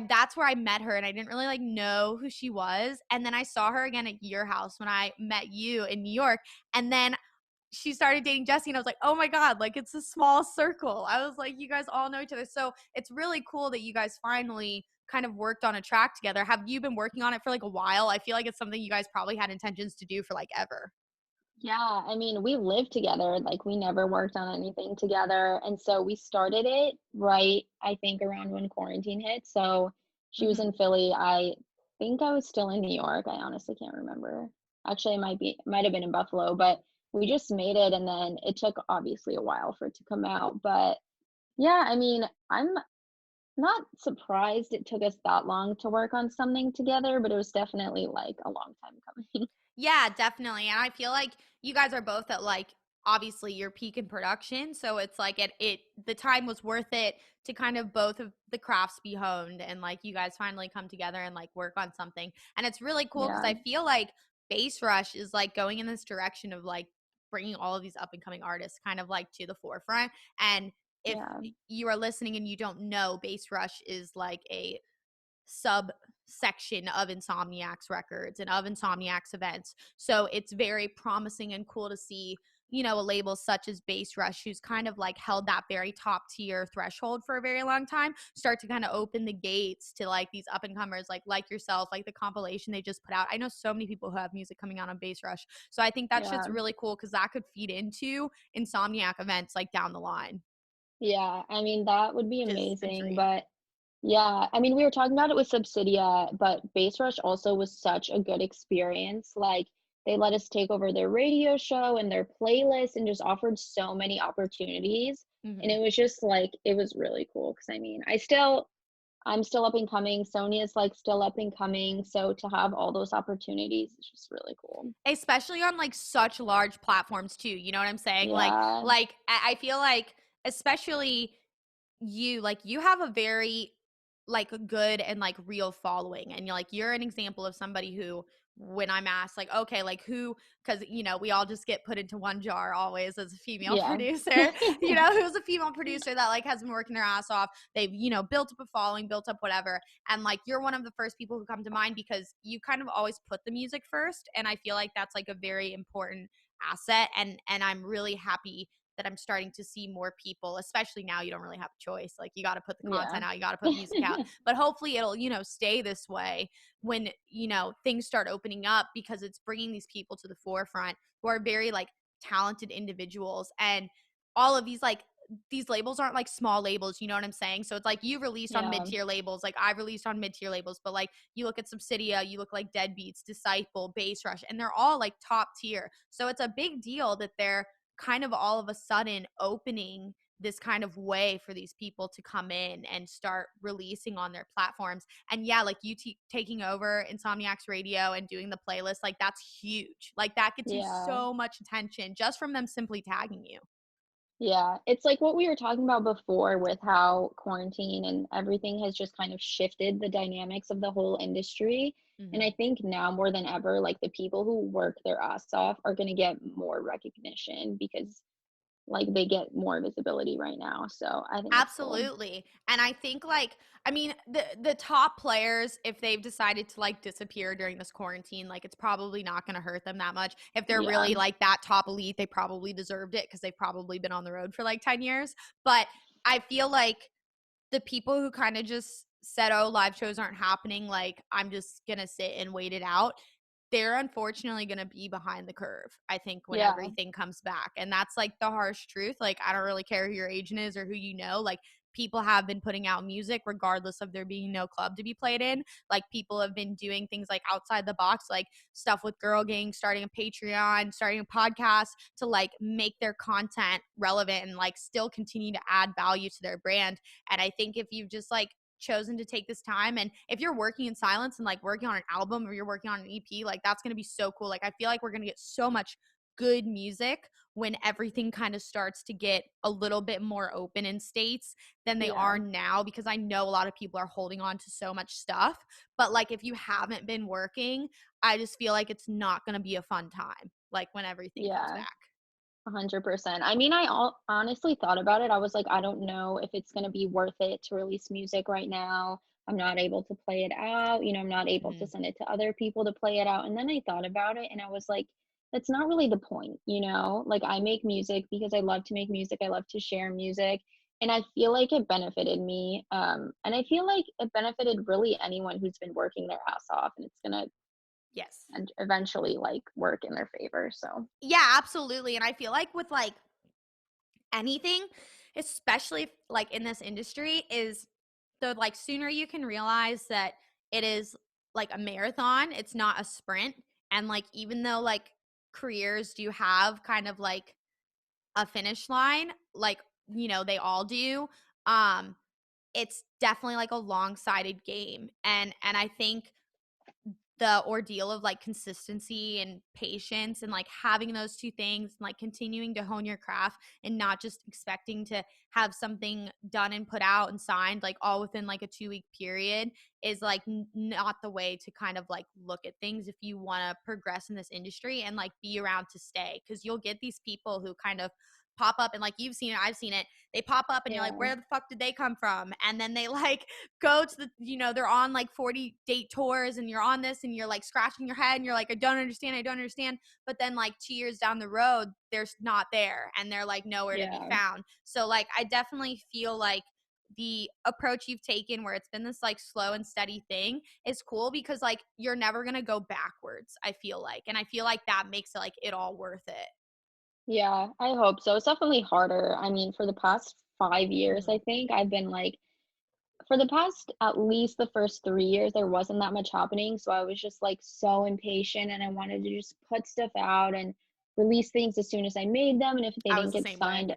that's where I met her, and I didn't really like know who she was. And then I saw her again at your house when I met you in New York. And then she started dating Jesse, and I was like, oh my God, like it's a small circle. I was like, you guys all know each other. So it's really cool that you guys finally kind of worked on a track together. Have you been working on it for like a while? I feel like it's something you guys probably had intentions to do for like ever. yeah. I mean, we lived together, like we never worked on anything together, and so we started it right, I think, around when quarantine hit. So she was Hmm. in Philly. I think I was still in New York. I honestly can't remember. Actually, it might have been in Buffalo, but we just made it, and then it took obviously a while for it to come out. But yeah, I mean, I'm not surprised it took us that long to work on something together, but it was definitely, like, a long time coming. Yeah, definitely. And I feel like you guys are both at like obviously your peak in production. So it's like it the time was worth it to kind of both of the crafts be honed and like you guys finally come together and like work on something. And it's really cool because Yeah, I feel like Bass Rush is like going in this direction of like bringing all of these up and coming artists kind of like to the forefront. And if yeah, you are listening and you don't know, Bass Rush is like a subsection of Insomniac's records and of Insomniac's events. So it's very promising and cool to see, you know, a label such as Bass Rush, who's kind of like held that very top tier threshold for a very long time, start to kind of open the gates to like these up and comers like yourself, like the compilation they just put out. I know so many people who have music coming out on Bass Rush. So I think that shit's yeah, really cool because that could feed into Insomniac events like down the line, yeah, I mean, that would be which is a amazing, dream. but yeah, I mean, we were talking about it with Subsidia, but Bassrush also was such a good experience. Like, they let us take over their radio show and their playlist and just offered so many opportunities. And Hmm. it was just like, it was really cool. Cause I mean, I'm still up and coming. Sonia's like still up and coming. So to have all those opportunities is just really cool. Especially on like such large platforms too, you know what I'm saying? Yeah. I feel like especially you, like you have a very like good and like real following, and you're an example of somebody who, when I'm asked like, okay, like who, because you know we all just get put into one jar always as a female Yeah. producer, you know, who's a female producer that like has been working their ass off, they've, you know, built up a following, built up whatever, and like you're one of the first people who come to mind because you kind of always put the music first, and I feel like that's like a very important asset, and I'm really happy that I'm starting to see more people, especially now you don't really have a choice. Like you got to put the Yeah. content out, you got to put music out. But hopefully it'll, you know, stay this way when, you know, things start opening up because it's bringing these people to the forefront who are very like talented individuals. And all of these labels aren't like small labels, you know what I'm saying? So it's like you released on Yeah. mid-tier labels, like I released on mid-tier labels, but like you look at Subsidia, you look like Deadbeats, Disciple, Bass Rush, and they're all like top tier. So it's a big deal that they're kind of all of a sudden opening this kind of way for these people to come in and start releasing on their platforms. And yeah, like you taking over Insomniac's radio and doing the playlist, like that's huge. Like that gets you Yeah. so much attention just from them simply tagging you. Yeah, it's like what we were talking about before with how quarantine and everything has just kind of shifted the dynamics of the whole industry. And Mhm. I think now more than ever, like the people who work their ass off are going to get more recognition because like they get more visibility right now. So I think it's cool. Absolutely. And I think like I mean the top players, if they've decided to like disappear during this quarantine, like it's probably not going to hurt them that much. If they're Yeah. really like that top elite, they probably deserved it because they've probably been on the road for like 10 years. But I feel like the people who kind of just said, "Oh, live shows aren't happening," like I'm just going to sit and wait it out. They're unfortunately going to be behind the curve, I think, when Yeah. everything comes back. And that's like the harsh truth. Like, I don't really care who your agent is or who you know. Like, people have been putting out music regardless of there being no club to be played in. Like, people have been doing things like outside the box, like stuff with Girl Gang, starting a Patreon, starting a podcast to like make their content relevant and like still continue to add value to their brand. And I think if you've just like chosen to take this time, and if you're working in silence and like working on an album or you're working on an EP, like that's going to be so cool. Like I feel like we're going to get so much good music when everything kind of starts to get a little bit more open in states than they Yeah. are now, because I know a lot of people are holding on to so much stuff. But like if you haven't been working, I just feel like it's not going to be a fun time like when everything comes Yeah. back. 100%. I mean, honestly thought about it. I was like, I don't know if it's going to be worth it to release music right now. I'm not able to play it out. I'm not able to Mhm. send it to other people to play it out. And then I thought about it and I was like, that's not really the point. Like, I make music because I love to make music, I love to share music. And I feel like it benefited me. And I feel like it benefited really anyone who's been working their ass off, and it's going to Yes. and eventually like work in their favor. So, Yeah, absolutely. And I feel like with like anything, especially like in this industry, is the like sooner you can realize that it is like a marathon, it's not a sprint. And like even though like careers do have kind of like a finish line, like they all do, um, it's definitely like a long-sided game. And I think the ordeal of like consistency and patience and like having those two things and like continuing to hone your craft and not just expecting to have something done and put out and signed like all within like a 2-week period is like not the way to kind of like look at things if you want to progress in this industry and like be around to stay, because you'll get these people who kind of pop up, and like you've seen it, I've seen it, they pop up and you're like, yeah. where the fuck did they come from? And then they like go to the, they're on like 40 date tours and you're on this and you're like scratching your head and you're like, I don't understand, I don't understand. But then like 2 years down the road, they're not there and they're like nowhere to be Yeah. found. So like I definitely feel like the approach you've taken where it's been this like slow and steady thing is cool, because like you're never going to go backwards, I feel like. And I feel like that makes it like it all worth it. Yeah, I hope so. It's definitely harder. I mean, for the past 5 years, I Mhm. think I've been like for the past at least the first 3 years, there wasn't that much happening, so I was just, like, so impatient, and I wanted to just put stuff out and release things as soon as I made them, and if they I was didn't the get same way. signed,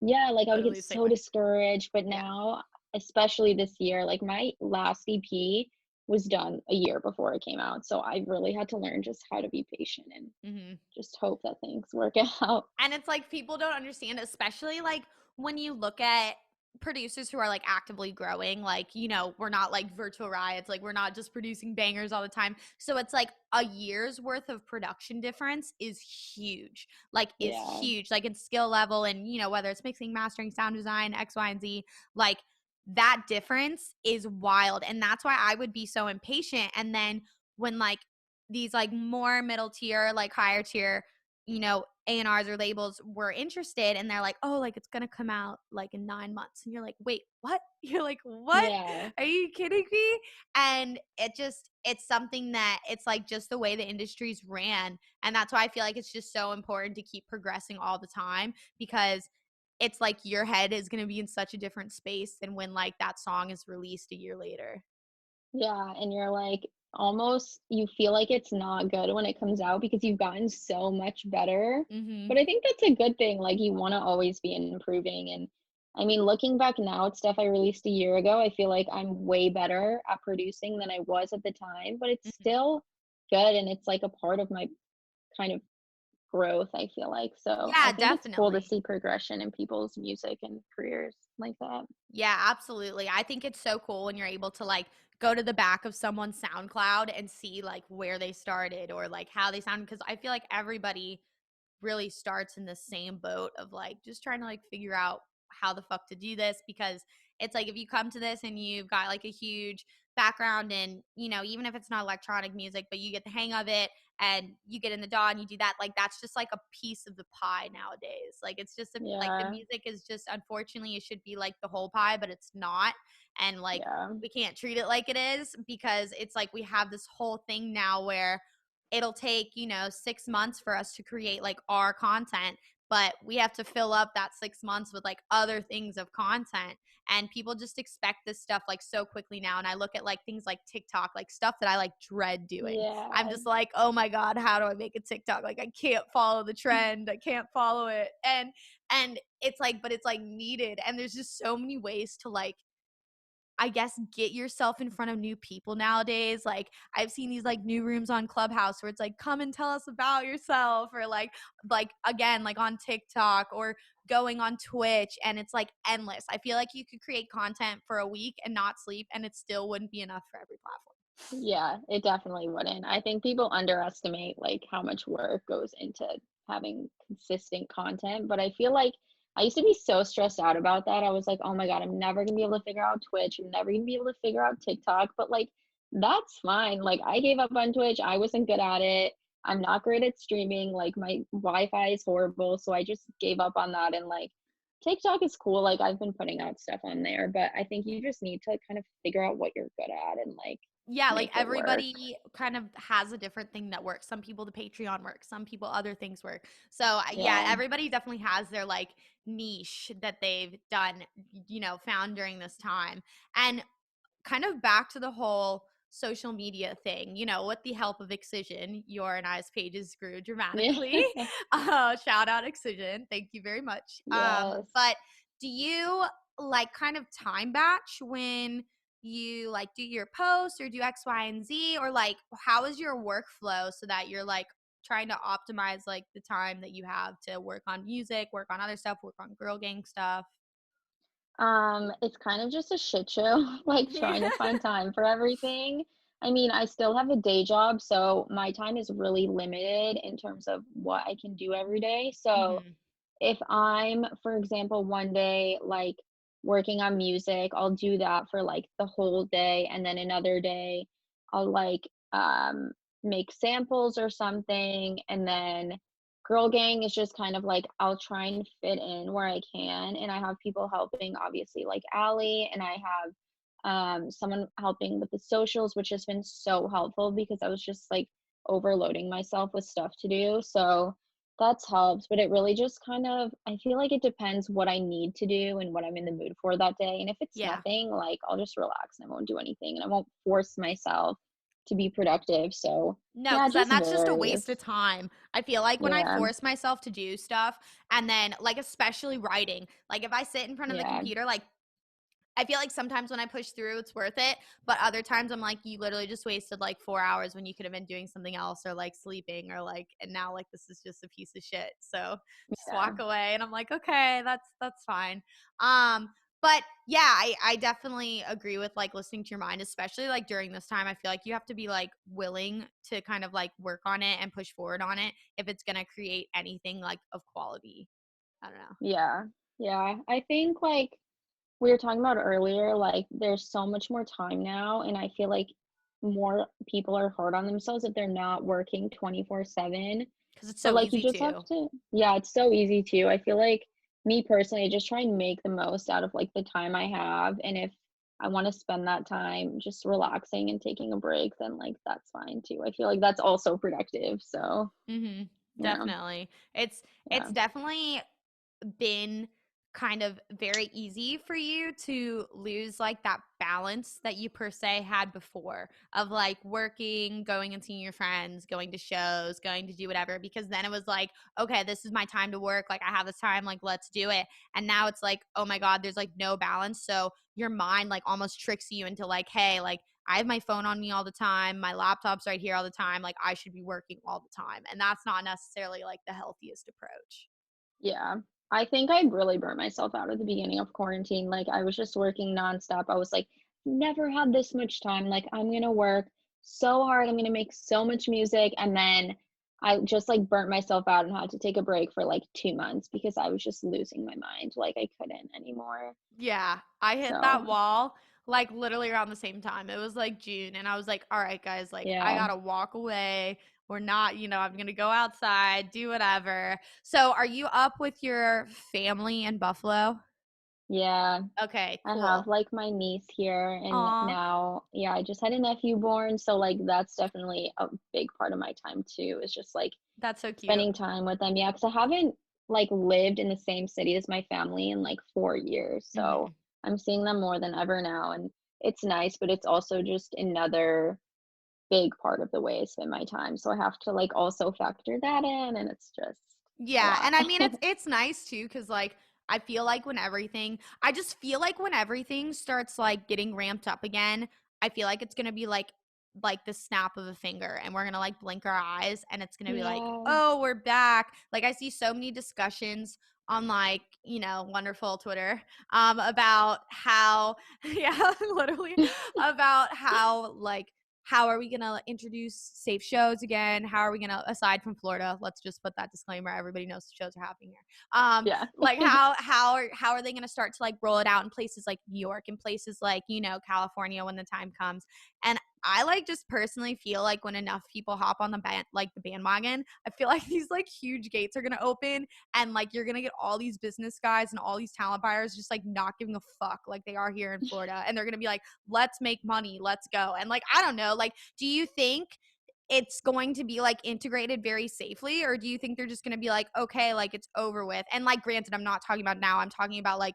yeah, like, I would get Literally the same so way. discouraged, but Yeah. now, especially this year, like, my last EP was done a year before it came out, so I really had to learn just how to be patient and Mhm. just hope that things work out. And it's like people don't understand, especially like when you look at producers who are like actively growing, like, we're not like virtual riots, like we're not just producing bangers all the time. So it's like a year's worth of production difference is huge. Like is Yeah. huge, like in skill level and whether it's mixing, mastering, sound design, X, Y, and Z, like that difference is wild. And that's why I would be so impatient. And then when like these like more middle tier, like higher tier, A&Rs or labels were interested and they're like, "Oh, like it's gonna come out like in 9 months." And you're like, "Wait, what?" You're like, "What? Yeah. Are you kidding me?" And it's something that it's like just the way the industries ran. And that's why I feel like it's just so important to keep progressing all the time, because it's like your head is gonna be in such a different space than when like that song is released a year later. Yeah, and you're like almost you feel like it's not good when it comes out because you've gotten so much better. Mhm. But I think that's a good thing. Like you want to always be improving. And I mean, looking back now at stuff I released a year ago, I feel like I'm way better at producing than I was at the time, but it's Mhm. still good and it's like a part of my kind of growth, I feel like. So I Yeah, think it's cool to definitely. see progression in people's music and careers like that. Yeah, absolutely. I think it's so cool when you're able to like go to the back of someone's SoundCloud and see like where they started or like how they sound, because I feel like everybody really starts in the same boat of like just trying to like figure out how the fuck to do this, because it's like if you come to this and you've got like a huge background in, even if it's not electronic music, but you get the hang of it and you get in the DAW and you do that, like that's just like a piece of the pie nowadays. Like it's just like the Yeah, music is just, unfortunately it should be like the whole pie, but it's not. And like yeah, we can't treat it like it is, because it's like we have this whole thing now where it'll take 6 months for us to create like our content, but we have to fill up that 6 months with like other things of content, and people just expect this stuff like so quickly now. And I look at like things like TikTok, like stuff that I like dread doing. I'm yeah, just like, oh my god, how do I make a TikTok? Like I can't follow the trend, I can't follow it. And it's like, but it's like needed, and there's just so many ways to like, I guess, get yourself in front of new people nowadays. Like I've seen these like new rooms on Clubhouse where it's like, come and tell us about yourself, or like again, like on TikTok or going on Twitch, and it's like endless. I feel like you could create content for a week and not sleep and it still wouldn't be enough for every platform. yeah, it definitely wouldn't. I think people underestimate like how much work goes into having consistent content, but I feel like I used to be so stressed out about that. I was like, "Oh my God, I'm never gonna be able to figure out Twitch. I'm never gonna be able to figure out TikTok." But like, that's fine. Like, I gave up on Twitch. I wasn't good at it. I'm not great at streaming. Like, my Wi-Fi is horrible, so I just gave up on that. And like, TikTok is cool. Like, I've been putting out stuff on there, but I think you just need to kind of figure out what you're good at and like Yeah, like make it work. everybody kind of has a different thing that works. Some people the Patreon works, some people other things work. So yeah, Yeah. everybody definitely has their like niche that they've done, found during this time. And kind of back to the whole social media thing, with the help of Excision, your and I's pages grew Yeah. dramatically. Shout out Excision. Thank you very much. Yes. But do you like kind of time batch when you like do your posts or do X, Y, and Z? Or like how is your workflow so that you're like trying to optimize like the time that you have to work on music, work on other stuff, work on girl gang stuff? It's kind of just a shit show, like trying to find time for everything. I mean, I still have a day job, so my time is really limited in terms of what I can do every day. So Mhm. if I'm, for example, one day like working on music, I'll do that for like the whole day, and then another day I'll like make samples or something, and then girl gang is just kind of like I'll try and fit in where I can, and I have people helping, obviously, like Allie, and I have someone helping with the socials, which has been so helpful because I was just like overloading myself with stuff to do. So that's helped, but it really just kind of I feel like it depends what I need to do and what I'm in the mood for that day. And if it's Yeah. nothing, like I'll just relax and I won't do anything and I won't force myself to be productive. So No, yeah, it because then just that's just a waste varies. of time. I feel like when I Yeah, force myself to do stuff, and then like especially writing, like if I sit in front of the yeah, computer, like I feel like sometimes when I push through, it's worth it. But other times I'm like, you literally just wasted like 4 hours when you could have been doing something else or like sleeping or like, and now like this is just a piece of shit. So just yeah. walk away. And I'm like, okay, that's fine. But yeah, I definitely agree with like listening to your mind, especially like during this time. I feel like you have to be like willing to kind of like work on it and push forward on it if it's gonna create anything like of quality. I don't know. Yeah. Yeah. I think like we were talking about earlier, like there's so much more time now, and I feel like more people are hard on themselves if they're not working 24/7. Because it's But so like you easy just have to. to, yeah, it's so easy to. I feel like me personally, I just try and make the most out of like the time I have. And if I want to spend that time just relaxing and taking a break, then like that's fine too. I feel like that's also productive. So, Mhm. you know, Definitely. It's yeah. definitely been kind of very easy for you to lose like that balance that you per se had before of like working, going and seeing your friends, going to shows, going to do whatever, because then it was like, okay, this is my time to work, like I have this time, like let's do it. And now it's like, oh my god, there's like no balance. So your mind like almost tricks you into like, hey, like I have my phone on me all the time. My laptop's right here all the time. Like I should be working all the time. And that's not necessarily like the healthiest approach. Yeah. I think I really burnt myself out at the beginning of quarantine. Like, I was just working nonstop. I was like, never had this much time. Like, I'm gonna work so hard. I'm gonna make so much music. And then I just like burnt myself out and had to take a break for like 2 months because I was just losing my mind. Like, I couldn't anymore. Yeah, I hit that So, wall like literally around the same time. It was like June, and I was like, all right, guys, like I yeah. gotta walk away. We're not, I'm gonna go outside, do whatever. So, are you up with your family in Buffalo? Yeah. Okay, I cool. have like my niece here, and Aw, now, yeah, I just had a nephew born. So, like, that's definitely a big part of my time too, is just like that's so cute. spending time with them, yeah, because I haven't, like, lived in the same city as my family in, like, 4 years, so Hmm. I'm seeing them more than ever now, and it's nice, but it's also just another big part of the way I spend my time, so I have to, like, also factor that in, and it's just a Yeah, lot. and I mean it's nice too cuz like I just feel like when everything starts like getting ramped up again, I feel like it's going to be like the snap of a finger and we're going to like blink our eyes and it's going to be like, Yeah, "Oh, we're back." Like I see so many discussions on like, wonderful Twitter about how yeah, literally about how like how are we going to introduce safe shows again? How are we going to, aside from Florida, let's just put that disclaimer, everybody knows the shows are happening here. yeah. Like how are they going to start to like roll it out in places like New York and places like, California when the time comes. And I like just personally feel like when enough people hop on the bandwagon, I feel like these like huge gates are gonna open and like you're gonna get all these business guys and all these talent buyers just like not giving a fuck like they are here in Florida, and they're gonna be like, let's make money, let's go. And like I don't know, like do you think it's going to be like integrated very safely, or do you think they're just going to be like, okay, like it's over with? And like granted, I'm not talking about now, I'm talking about like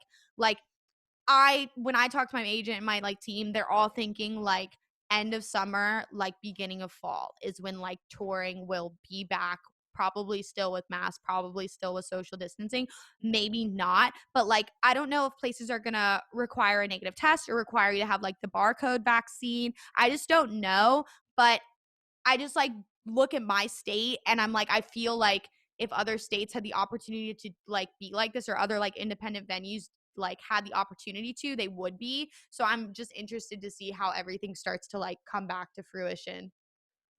I when I talk to my agent and my like team, they're all thinking like end of summer, like beginning of fall is when like touring will be back. Probably still with masks, probably still with social distancing, maybe not. But like, I don't know if places are gonna require a negative test or require you to have like the barcode vaccine. I just don't know. But I just like look at my state and I'm like, I feel like if other states had the opportunity to like be like this or other like independent venues like had the opportunity to, they would be. So I'm just interested to see how everything starts to like come back to fruition.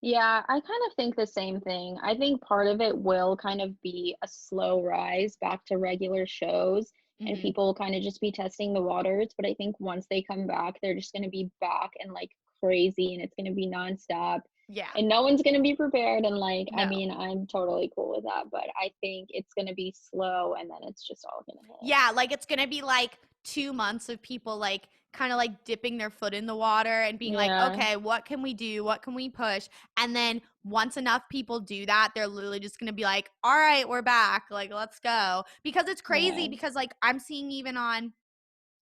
Yeah, I kind of think the same thing. I think part of it will kind of be a slow rise back to regular shows, and Hmm. people will kind of just be testing the waters. But I think once they come back, they're just going to be back and like crazy, and it's going to be nonstop, Yeah. and no one's going to be prepared. And like, I No. mean, I'm totally cool with that, but I think it's going to be slow, and then it's just all going to hit. Yeah, like it's gonna be like 2 months of people like kind of like dipping their foot in the water and being like, Yeah, okay, what can we do? What can we push? And then once enough people do that, they're literally just gonna be like, all right, we're back. Like, let's go. Because it's crazy yeah, because like I'm seeing even on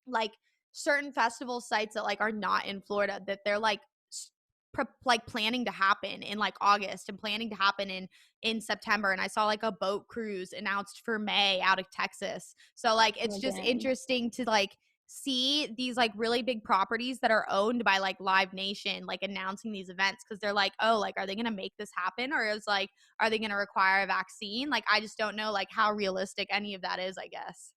like certain festival sites that like are not in Florida that they're like like planning to happen in like August and planning to happen in September, and I saw like a boat cruise announced for May out of Texas. So like it's oh, just dang. interesting to like see these like really big properties that are owned by like Live Nation like announcing these events because they're like, oh, like are they going to make this happen, or is like are they going to require a vaccine? Like I just don't know like how realistic any of that is, I guess.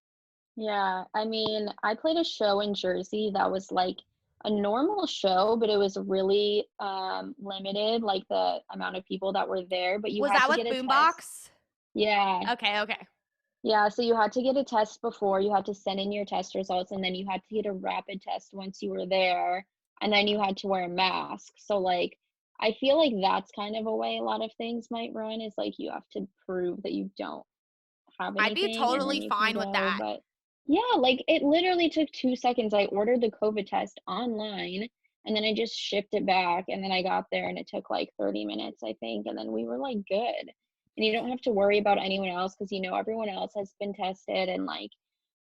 Yeah, I mean, I played a show in Jersey that was like a normal show, but it was really limited, like the amount of people that were there, but you Was had that to with get a test. Boombox? Yeah. Okay, okay. Yeah, so you had to get a test before, you had to send in your test results, and then you had to get a rapid test once you were there, and then you had to wear a mask. So like I feel like that's kind of a way a lot of things might run, is like you have to prove that you don't have I'd be anything and then totally you can fine with go, that. but yeah, like, it literally took 2 seconds. I ordered the COVID test online, and then I just shipped it back, and then I got there, and it took, like, 30 minutes, I think, and then we were, like, good. And you don't have to worry about anyone else because you know everyone else has been tested, and, like,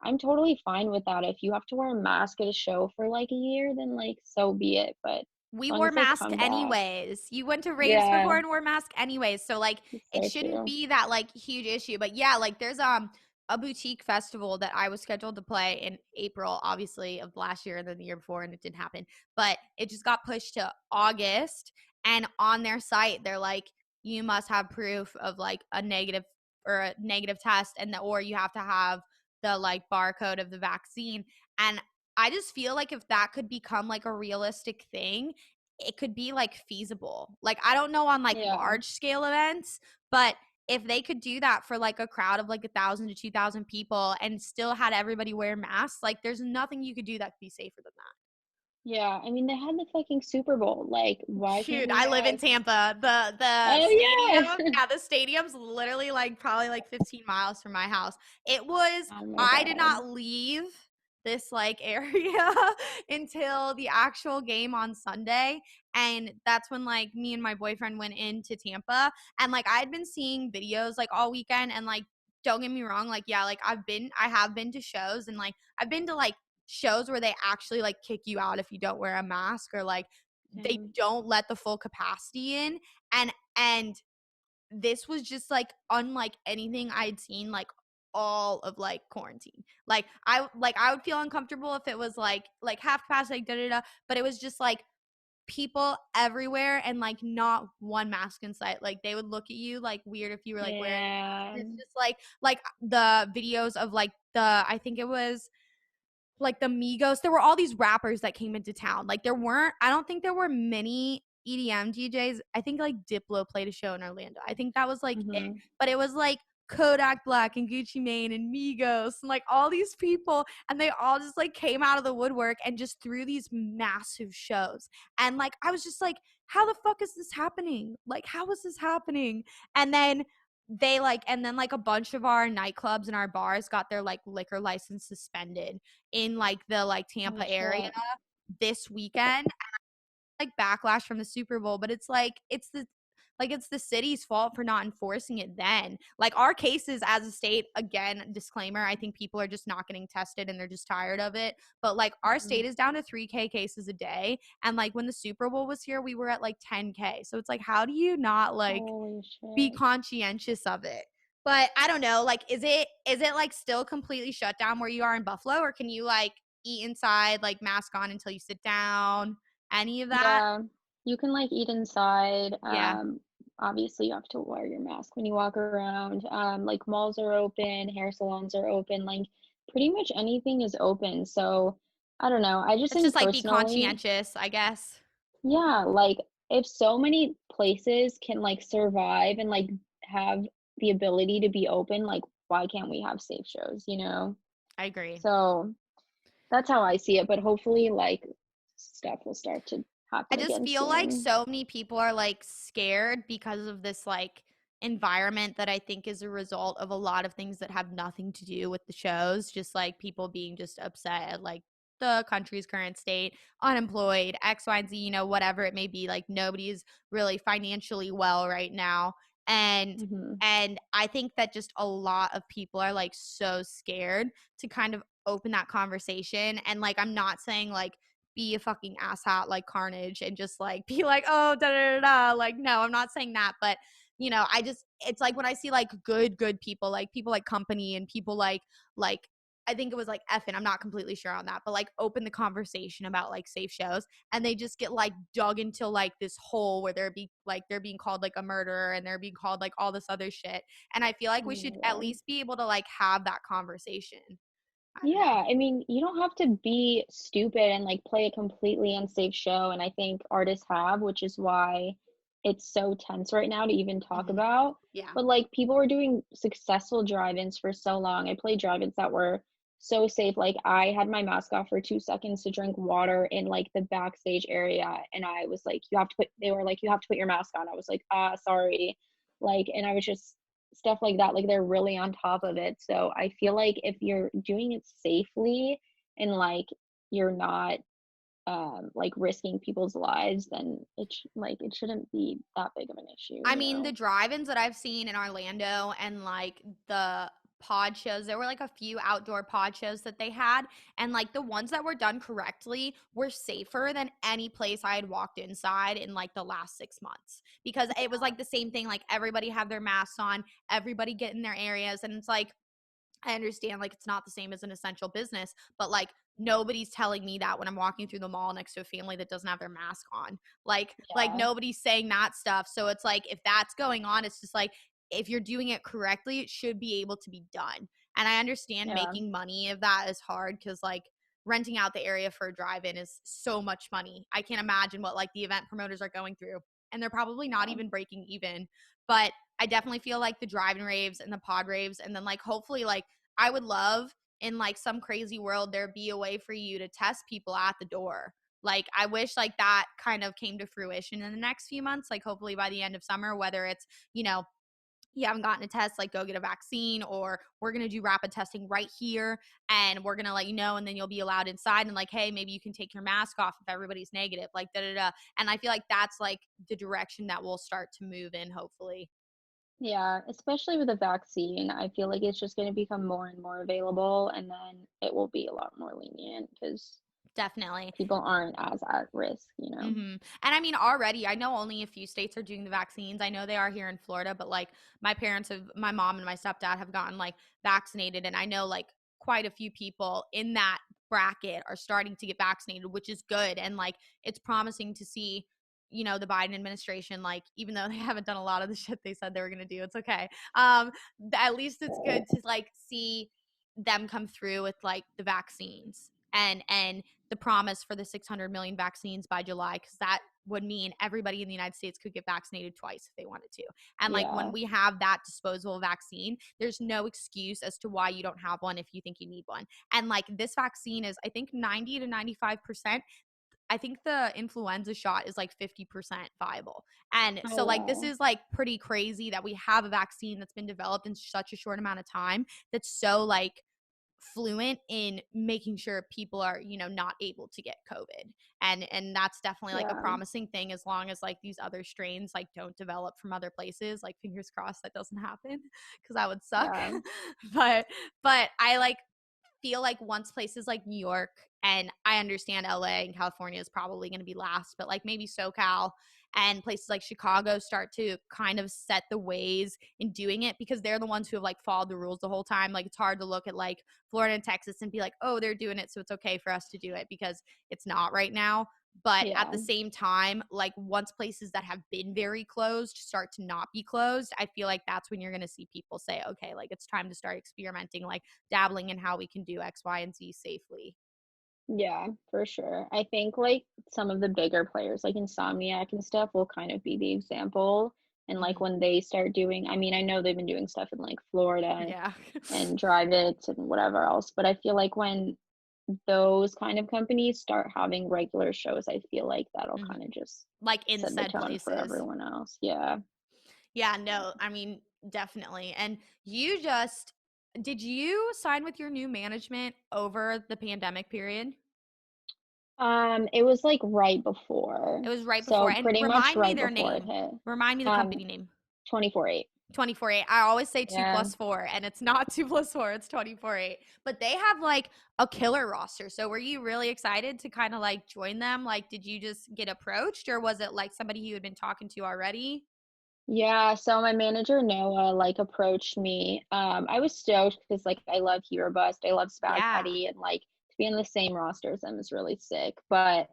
I'm totally fine with that. If you have to wear a mask at a show for, like, a year, then, like, so be it, but as We long wore as they masks come back. anyways. You went to raves Yeah, before and wore masks anyways. So like it's it so shouldn't true. be that like huge issue. But yeah, like there's a boutique festival that I was scheduled to play in April, obviously, of last year and then the year before, and it didn't happen. But it just got pushed to August. And on their site, they're like, you must have proof of like a negative or a negative test, or you have to have the like barcode of the vaccine. And I just feel like if that could become like a realistic thing, it could be like feasible. Like, I don't know on like Yeah. large scale events, but if they could do that for like a crowd of like 1,000 to 2,000 people and still had everybody wear masks, like there's nothing you could do that could be safer than that. Yeah, I mean, they had the fucking Super Bowl, like, why can't Dude, we I live in have Tampa. The Oh, stadium, yeah! yeah, the stadium's literally like probably like 15 miles from my house. It was Oh my I did god. not leave this like area until the actual game on Sunday, and that's when like me and my boyfriend went into Tampa, and like I had been seeing videos like all weekend, and like don't get me wrong, like yeah, like I have been to shows, and like I've been to like shows where they actually like kick you out if you don't wear a mask, or like they Same. don't let the full capacity in. And this was just like unlike anything I'd seen like all of like quarantine. Like I would feel uncomfortable if it was like half past like da da da, but it was just like people everywhere and like not one mask in sight. Like they would look at you like weird if you were like wearing a mask. Yeah. And it's just like the videos of like I think it was like the Migos. There were all these rappers that came into town. Like I don't think there were many EDM DJs. I think like Diplo played a show in Orlando. I think that was like it. Mhm. But it was like Kodak Black and Gucci Mane and Migos and like all these people, and they all just like came out of the woodwork and just threw these massive shows. And like I was just like, how the fuck is this happening? Like how is this happening? And then like a bunch of our nightclubs and our bars got their like liquor license suspended in like the like Oh Tampa area shit. this weekend, like backlash from the Super Bowl, but it's the city's fault for not enforcing it then. Like our cases as a state, again, disclaimer, I think people are just not getting tested and they're just tired of it. But like our Mhm. state is down to 3K cases a day. And like when the Super Bowl was here, we were at like 10K. So it's like, how do you not like Holy be shit. conscientious of it? But I don't know, like is it like still completely shut down where you are in Buffalo, or can you like eat inside, like mask on until you sit down? Any of that? Yeah. You can like eat inside. Yeah. Obviously you have to wear your mask when you walk around. Like malls are open, hair salons are open, like pretty much anything is open. So I don't know. I just It's think just like be personally, conscientious, I guess. yeah, like if so many places can like survive and like have the ability to be open, like why can't we have safe shows, you know? I agree. So that's how I see it, but hopefully like stuff will start to I happen just again feel like soon. so many people are like scared because of this like environment that I think is a result of a lot of things that have nothing to do with the shows, just like people being just upset at like the country's current state, unemployed, X, Y, and Z, whatever it may be. Like nobody's really financially well right now. And Mhm. and I think that just a lot of people are like so scared to kind of open that conversation. And like I'm not saying like be a fucking asshat like Carnage and just like be like, oh, da da da da. Like, no, I'm not saying that, but it's like when I see like good people like Company and people like I think it was like Effin, I'm not completely sure on that, but like open the conversation about like safe shows, and they just get like dug into like this hole where they're being called like a murderer and they're being called like all this other shit. And I feel like Oh we my should at God. least be able to like have that conversation. I don't know. Yeah, I mean, you don't have to be stupid and like play a completely unsafe show, and I think artists have, which is why it's so tense right now to even talk Mhm. about. Yeah. But like people were doing successful drive-ins for so long. I played drive-ins that were so safe. Like I had my mask off for 2 seconds to drink water in like the backstage area, and I was like, they were like, you have to put your mask on. I was like, sorry. Like, and I was just stuff like that, like they're really on top of it. So I feel like if you're doing it safely and like you're not like risking people's lives, then it shouldn't be that big of an issue, I you mean, the know. drive-ins that I've seen in Orlando and like the pod shows, there were like a few outdoor pod shows that they had, and like the ones that were done correctly were safer than any place I had walked inside in like the last 6 months, because it was like the same thing. Like everybody had their masks on, everybody get in their areas, and it's like I understand like it's not the same as an essential business, but like nobody's telling me that when I'm walking through the mall next to a family that doesn't have their mask on. Like Yeah, nobody's saying that stuff. So it's like if that's going on, it's just like if you're doing it correctly, it should be able to be done. And I understand yeah, making money of that is hard cuz like renting out the area for a drive-in is so much money. I can't imagine what like the event promoters are going through. And they're probably not yeah, even breaking even. But I definitely feel like the drive-in raves and the pod raves and then like hopefully like I would love in like some crazy world there be a way for you to test people at the door. Like I wish like that kind of came to fruition in the next few months, like hopefully by the end of summer, whether it's, you know, you haven't gotten a test, like go get a vaccine, or we're gonna do rapid testing right here and we're gonna let you know, and then you'll be allowed inside and like, hey, maybe you can take your mask off if everybody's negative, like da da da. And I feel like that's like the direction that we'll start to move in, hopefully. yeah. Especially with the vaccine, I feel like it's just going to become more and more available, and then it will be a lot more lenient because Definitely. people aren't as at risk, you know? And I mean, already, I know only a few states are doing the vaccines. I know they are here in Florida, but like my mom and my stepdad have gotten like vaccinated. And I know like quite a few people in that bracket are starting to get vaccinated, which is good. And like it's promising to see, you know, the Biden administration, like even though they haven't done a lot of the shit they said they were going to do, it's okay. At least it's good to like see them come through with like the vaccines and the promise for the 600 million vaccines by July, because that would mean everybody in the United States could get vaccinated twice if they wanted to. And like when Yeah, we have that disposable vaccine, there's no excuse as to why you don't have one if you think you need one. And like this vaccine is, I think, 90 to 95%. I think the influenza shot is like 50% viable. And oh so, like, this wow, is like pretty crazy that we have a vaccine that's been developed in such a short amount of time that's so like fluent in making sure people are, you know, not able to get COVID. And that's definitely like a yeah, promising thing as long as like these other strains like don't develop from other places. Like fingers crossed that doesn't happen because that would suck. yeah, but but I like feel like once places like New York, and I understand LA and California is probably going to be last, but like maybe SoCal and places like Chicago start to kind of set the ways in doing it because they're the ones who have like followed the rules the whole time. Like it's hard to look at like Florida and Texas and be like, oh, they're doing it, so it's okay for us to do it because it's not right now. But at yeah, the same time, like once places that have been very closed start to not be closed, I feel like that's when you're going to see people say, okay, like it's time to start experimenting, like dabbling in how we can do X, Y, and Z safely. yeah, for sure. I think like some of the bigger players like Insomniac and stuff will kind of be the example. And like Hmm. when they start doing, I mean, I know they've been doing stuff in like Florida Yeah. and Drive It and whatever else, but I feel like when those kind of companies start having regular shows, I feel like that'll Hmm. kind of just Like in set the said tone for places. everyone else. Yeah. Yeah, no, I mean, definitely. And you just, did you sign with your new management over the pandemic period? It was like right It before. was right before. So And pretty much remind me right their before it name. hit. Remind me the Um, company name. 24/8. 24/8. I always say 2 Yeah. plus 4, and it's not 2 plus 4, it's 24/8. But they have like a killer roster. So were you really excited to kind of like join them? Like, did you just get approached, or was it like somebody you had been talking to already? Yeah, so my manager Noah like approached me. I was stoked because like I love Hero Bust, I love Spag Yeah. Patty, and like to be in the same roster as them is really sick. But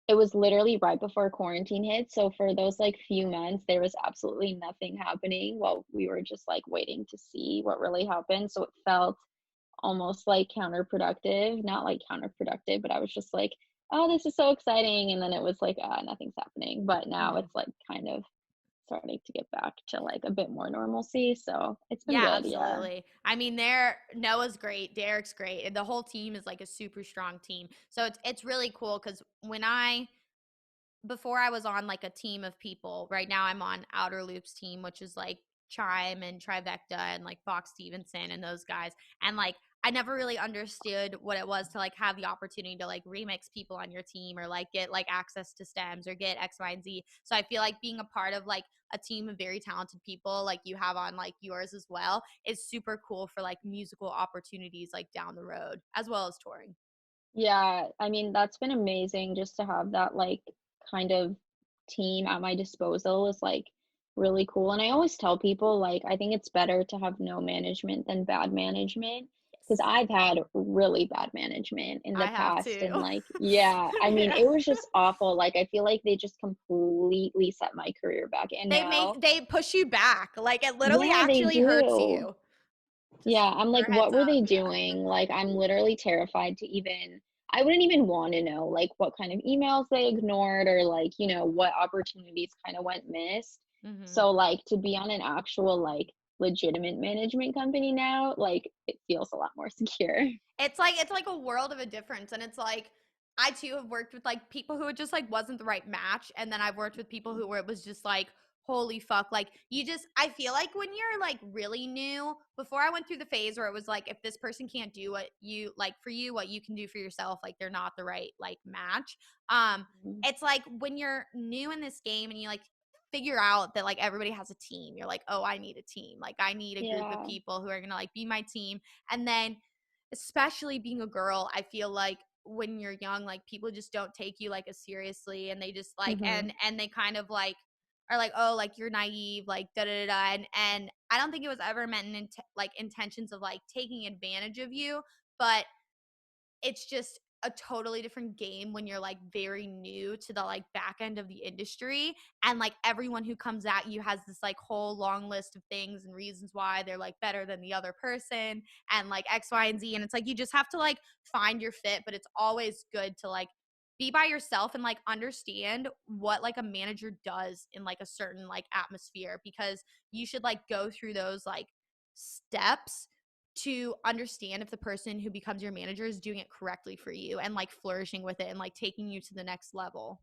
it was literally right before quarantine hit, so for those like few months there was absolutely nothing happening while we were just like waiting to see what really happened. So it felt almost like counterproductive, not like counterproductive, but I was just like, oh, this is so exciting. And then it was like, ah, nothing's happening. But now Mhm. it's like kind of starting to get back to like a bit more normalcy. So it's been Yeah, good. Yeah. absolutely. I mean, they're Noah's great, Derek's great, and the whole team is like a super strong team. So it's really cool because when I before I was on like a team of people. Right now I'm on Outer Loops team, which is like Chime and Trivecta and like Fox Stevenson and those guys. And like I never really understood what it was to like have the opportunity to like remix people on your team or like get like access to stems or get X, Y, and Z. So I feel like being a part of like a team of very talented people like you have on like yours as well is super cool for like musical opportunities like down the road as well as touring. Yeah. I mean, that's been amazing just to have that like kind of team at my disposal is like really cool. And I always tell people, like, I think it's better to have no management than bad management because Yes. I've had really bad management in the I have past. And, too. like, yeah, I mean, Yeah. it was just awful. Like, I feel like they just completely set my career back. And now, They push you back. Like it literally yeah, they actually hurts do. you. Yeah, Just I'm like, your heads what were up. they Yeah. doing? Like, I'm literally terrified to even, I wouldn't even want to know, like, what kind of emails they ignored or, like, what opportunities kind of went missed. Mhm. So, like, to be on an actual, like, legitimate management company now, like, it feels a lot more secure. It's like a world of a difference, and it's like I too have worked with like people who it just like wasn't the right match, and then I've worked with people who where it was just like holy fuck, like you just I feel like when you're like really new, before I went through the phase where it was like if this person can't do what you like for you, what you can do for yourself, like they're not the right like match. Um Mhm. it's like when you're new in this game and you like figure out that like everybody has a team. You're like, "Oh, I need a team. Like I need a group of Yeah. people who are going to like be my team." And then especially being a girl, I feel like when you're young, like people just don't take you like as seriously, and they just like Hmm. and they kind of like are like, oh, like you're naive, like da da da, da. And I don't think it was ever meant in like intentions of like taking advantage of you, but it's just a totally different game when you're like very new to the like back end of the industry, and like everyone who comes at you has this like whole long list of things and reasons why they're like better than the other person and like X, Y, and Z. And it's like you just have to like find your fit, but it's always good to like be by yourself and like understand what like a manager does in like a certain like atmosphere, because you should like go through those like steps to understand if the person who becomes your manager is doing it correctly for you and like flourishing with it and like taking you to the next level.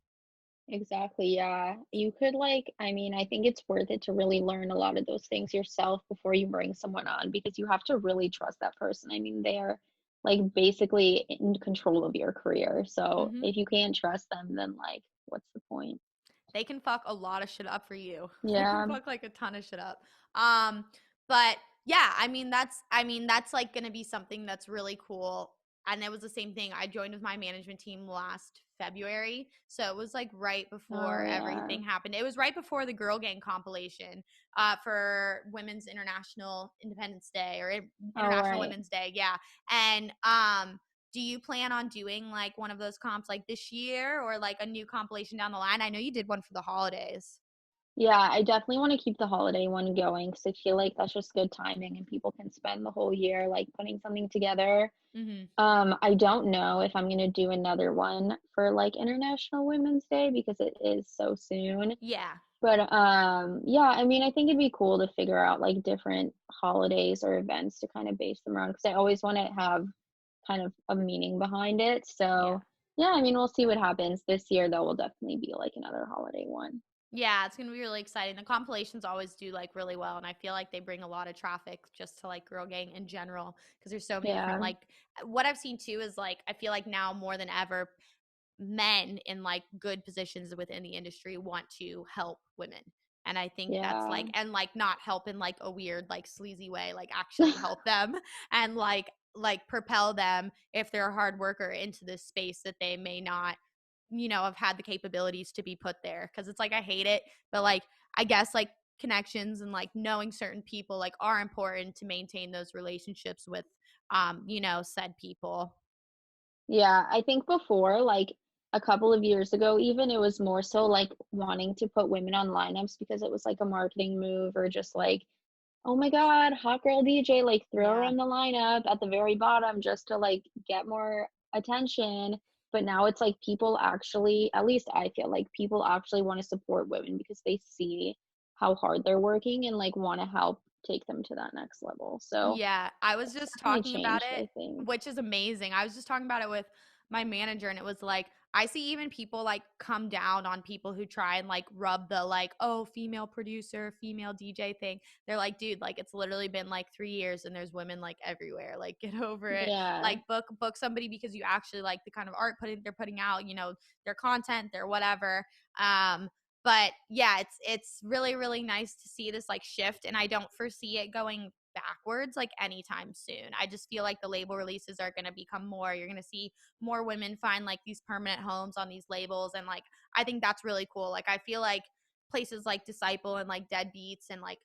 Exactly. Yeah. You could, like, I mean, I think it's worth it to really learn a lot of those things yourself before you bring someone on because you have to really trust that person. I mean, they're like basically in control of your career. So Hmm. if you can't trust them, then like, what's the point? They can fuck a lot of shit up for you. They can Yeah. fuck like a ton of shit up. Um, but yeah, I mean that's like gonna be something that's really cool. And it was the same thing. I joined with my management team last February. So it was like right Oh, before yeah. everything happened. It was right before the Girl Gang compilation for Women's International Independence Day or All International right. Women's Day. Yeah. And do you plan on doing like one of those comps like this year or like a new compilation down the line? I know you did one for the holidays. Yeah, I definitely want to keep the holiday one going because I feel like that's just good timing and people can spend the whole year like putting something together. Mm-hmm. I don't know if I'm gonna do another one for like International Women's Day because it is so soon. Yeah. But yeah, I mean, I think it'd be cool to figure out like different holidays or events to kind of base them around because I always want to have kind of a meaning behind it. Yeah. So yeah, I mean, we'll see what happens this year. Though will definitely be like another holiday one. Yeah, it's gonna be really exciting. The compilations always do like really well, and I feel like they bring a lot of traffic just to like Girl Gang in general because there's so many different Yeah, like what I've seen too is like I feel like now more than ever men in like good positions within the industry want to help women. And I think that's yeah. like and like not help in like a weird like sleazy way, like actually help them and like propel them if they're a hard worker into this space that they may not have had the capabilities to be put there, because it's like I hate it, but like I guess like connections and like knowing certain people like are important to maintain those relationships with said people. Yeah, I think before, like a couple of years ago, even it was more so like wanting to put women on lineups because it was like a marketing move or just like, oh my God, hot girl DJ, like throw her Yeah. on the lineup at the very bottom just to like get more attention. But now it's like people actually, at least I feel like people actually want to support women because they see how hard they're working and like want to help take them to that next level. So Yeah, I was it's just definitely talking about changed, it, I think. which is amazing. I was just talking about it with my manager, and it was like, I see even people like come down on people who try and like rub the like, oh, female producer, female DJ thing. They're like, dude, like it's literally been like 3 years and there's women like everywhere. Like, get over it. Yeah. Like, book somebody because you actually like the kind of art they're putting out, their content, their whatever. Um, but yeah, it's really really nice to see this like shift, and I don't foresee it going backwards like anytime soon. I just feel like the label releases are going to become more, you're going to see more women find like these permanent homes on these labels, and like I think that's really cool. Like I feel like places like Disciple and like Deadbeats and like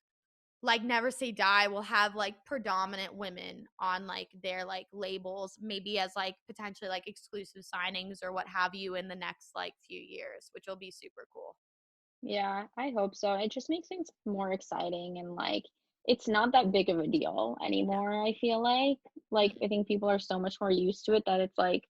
Never Say Die will have like predominant women on like their like labels, maybe as like potentially like exclusive signings or what have you in the next like few years, which will be super cool. Yeah, I hope so. It just makes things more exciting and like it's not that big of a deal No. anymore, I feel like. Like I think people are so much more used to it that it's like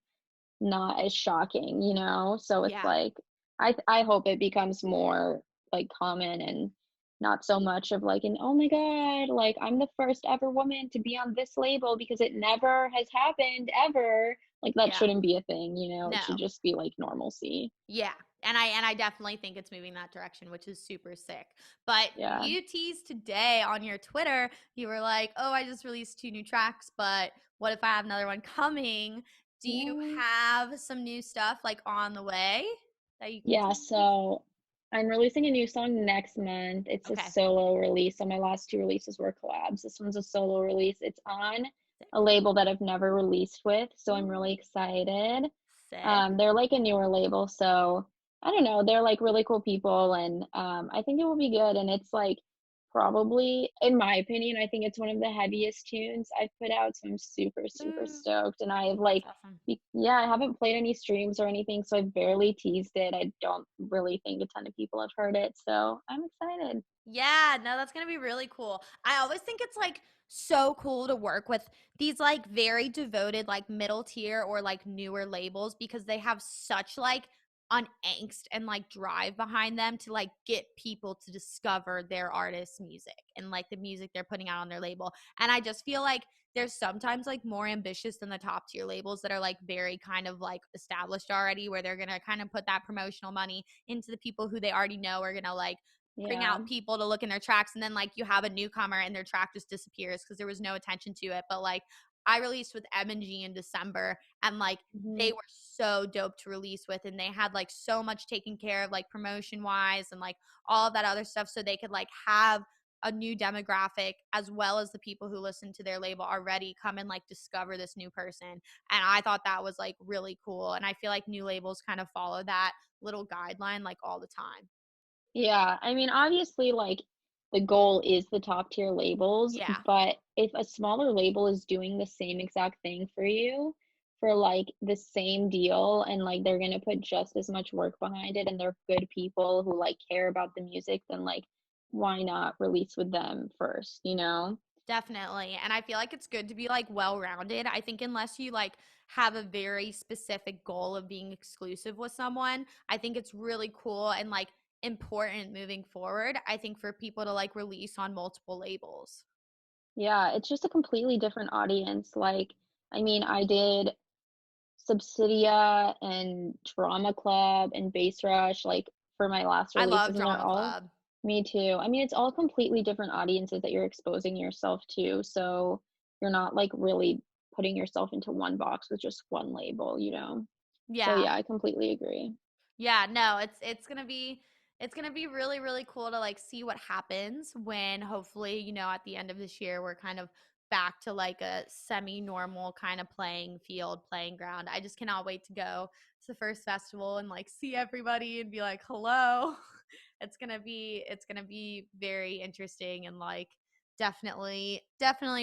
not as shocking, you know? So it's Yeah. like I hope it becomes more like common and not so much of like an oh my God, like I'm the first ever woman to be on this label because it never has happened ever. Like that Yeah. shouldn't be a thing, you know? It should No. just be like normalcy. Yeah. And I definitely think it's moving that direction, which is super sick. But Yeah. you teased today on your Twitter, you were like, "Oh, I just released 2 new tracks, but what if I have another one coming?" Do you Yeah. have some new stuff like on the way that you can Yeah, tease us? so I'm releasing a new song next month. It's a Okay. solo release. So my last two releases were collabs. This one's a solo release. It's on Sick. a label that I've never released with, so I'm really Ooh, excited. sick. They're like a newer label, so I don't know. They're like really cool people, and I think it will be good. And it's like probably, in my opinion, I think it's one of the heaviest tunes I've put out. So I'm super, super Ooh, stoked. And I've that's like, awesome. yeah, I haven't played any streams or anything, so I've barely teased it. I don't really think a ton of people have heard it, so I'm excited. Yeah, no, that's gonna be really cool. I always think it's like so cool to work with these like very devoted, like middle tier or like newer labels because they have such like an angst and like drive behind them to like get people to discover their artist's music and like the music they're putting out on their label. And I just feel like they're sometimes like more ambitious than the top tier labels that are like very kind of like established already, where they're gonna kind of put that promotional money into the people who they already know are gonna like bring Yeah. out people to look in their tracks, and then like you have a newcomer and their track just disappears because there was no attention to it. But like I released with M&G in December, and like Mhm. they were so dope to release with, and they had like so much taken care of like promotion wise and like all of that other stuff, so they could like have a new demographic as well as the people who listen to their label already come and like discover this new person. And I thought that was like really cool, and I feel like new labels kind of follow that little guideline like all the time. Yeah, I mean, obviously, like, the goal is the top tier labels, Yeah. but if a smaller label is doing the same exact thing for you for like the same deal and like they're gonna put just as much work behind it and they're good people who like care about the music, then like why not release with them first, you know? Definitely. And I feel like it's good to be like well-rounded. I think unless you like have a very specific goal of being exclusive with someone, I think it's really cool and like important moving forward. I think for people to like release on multiple labels. Yeah, it's just a completely different audience. Like, I mean, I did Subsidia and Drama Club and Bassrush, like, for my last I love releases, and they're Drama all Club. me too. I mean, it's all completely different audiences that you're exposing yourself to, so you're not, like, really putting yourself into one box with just one label, you know? So, Yeah. yeah, I completely agree. Yeah, no, it's gonna be really, really cool to like see what happens when hopefully, at the end of this year we're kind of back to like a semi-normal kind of playing field, playing ground. I just cannot wait to go to the first festival and like see everybody and be like, hello. It's gonna be very interesting and like definitely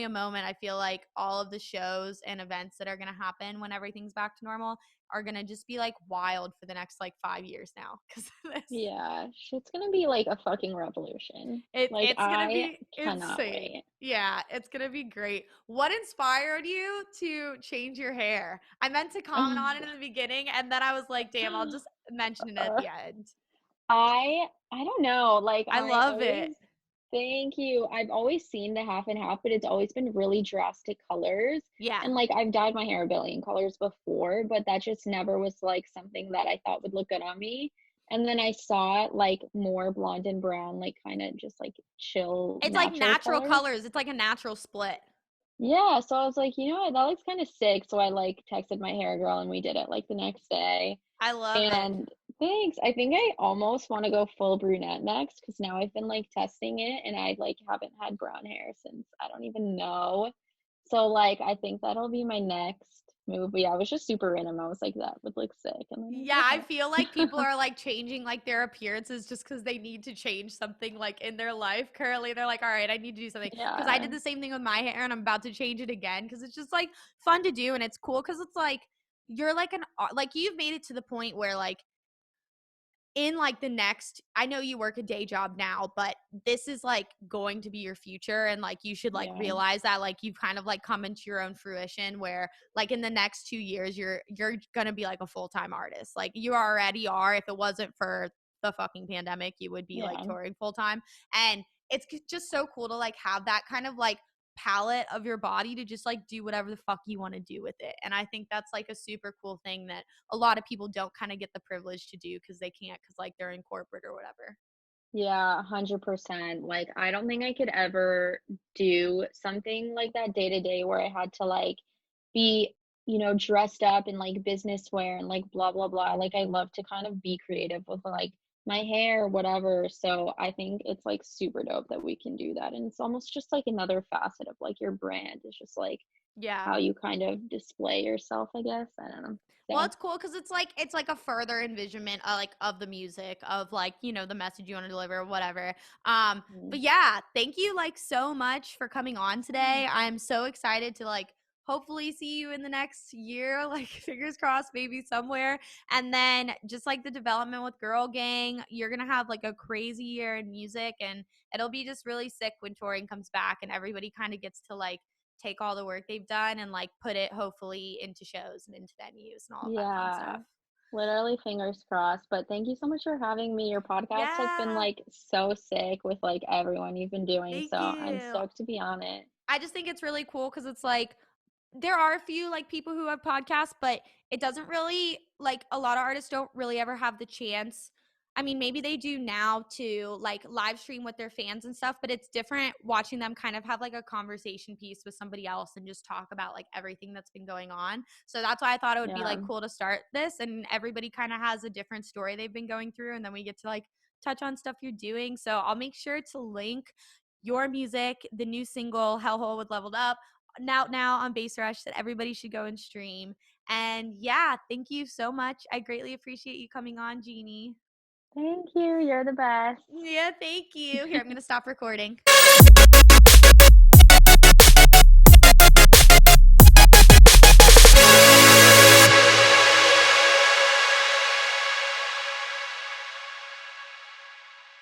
a moment. I feel like all of the shows and events that are gonna happen when everything's back to normal are gonna just be like wild for the next like 5 years now because of this. Yeah, shit's gonna be like a fucking revolution. It, Like, it's gonna I be cannot insane. wait. Yeah, it's gonna be great. What inspired you to change your hair? I meant to comment on it in the beginning, and then I was like, damn, I'll just mention it at Uh, the end. I don't know, like, I I love it. always thank you. I've always seen the half and half, but it's always been really drastic colors, Yeah. and, like, I've dyed my hair a billion colors before, but that just never was, like, something that I thought would look good on me, and then I saw, like, more blonde and brown, like, kinda just, like, chill, It's like natural natural colors. colors. It's like a natural split. Yeah, so I was like, "You know what? That looks kinda sick," so I, like, texted my hair girl, and we did it, like, the next day. I love it. And thanks. I think I almost wanna go full brunette next because now I've been, like, testing it, and I, like, haven't had brown hair since I don't even know. So, like, I think that'll be my next. move. But yeah, it was just super random. I was like, that would look sick. And then I was Yeah, I feel like like, people okay. are like changing like their appearances just because they need to change something like in their life. Currently, they're like, all right, I need to do something. Because I Yeah. did the same thing with my hair and I'm about to change it again because it's just like fun to do and it's cool because it's like you're like like you've made it to the point where like in like the next, I know you work a day job now, but this is like going to be your future and like you should like Yeah. realize that like you've kind of like come into your own fruition where like in the next 2 years you're going to be like a full-time artist. Like you already are. If it wasn't for the fucking pandemic, you would be like Yeah. touring full time. And it's just so cool to like have that kind of like palette of your body to just like do whatever the fuck you want to do with it. And I think that's like a super cool thing that a lot of people don't kind of get the privilege to do because they can't because like they're in corporate or whatever. Yeah, 100%. Like, I don't think I could ever do something like that day to day where I had to like be, dressed up in like business wear and like blah blah blah. Like I love to kind of be creative with like my hair or whatever. So I think it's like super dope that we can do that. And it's almost just like another facet of like your brand. It's just like Yeah. how you kind of display yourself, I guess. I don't know. Well, So, it's cool because it's like a further envisionment like of the music of like the message you want to deliver, whatever. mm, But yeah, thank you like so much for coming on yeah. today. I'm so excited to like hopefully see you in the next year, like fingers crossed, maybe somewhere. And then just like the development with Girl Gang, you're gonna have like a crazy year in music, and it'll be just really sick when touring comes back and everybody kind of gets to like take all the work they've done and like put it hopefully into shows and into venues and all of that fun Yeah. stuff. Literally fingers crossed, but thank you so much for having me. Your podcast has been Yeah. like so sick with like everyone you've been doing, Thank so I'm you. stoked to be on it. I just think it's really cool because it's like there are a few like people who have podcasts, but it doesn't really like a lot of artists don't really ever have the chance. I mean, maybe they do now to like live stream with their fans and stuff, but it's different watching them kind of have like a conversation piece with somebody else and just talk about like everything that's been going on. So that's why I thought it would be Yeah. like cool to start this, and everybody kind of has a different story they've been going through, and then we get to like touch on stuff you're doing. So I'll make sure to link your music, the new single Hellhole with Leveled Up, now on Bassrush that everybody should go and stream. And yeah, thank you so much. I greatly appreciate you coming on, Jeannie. Thank you. You're the best. Yeah, thank you. Here, I'm going to stop recording.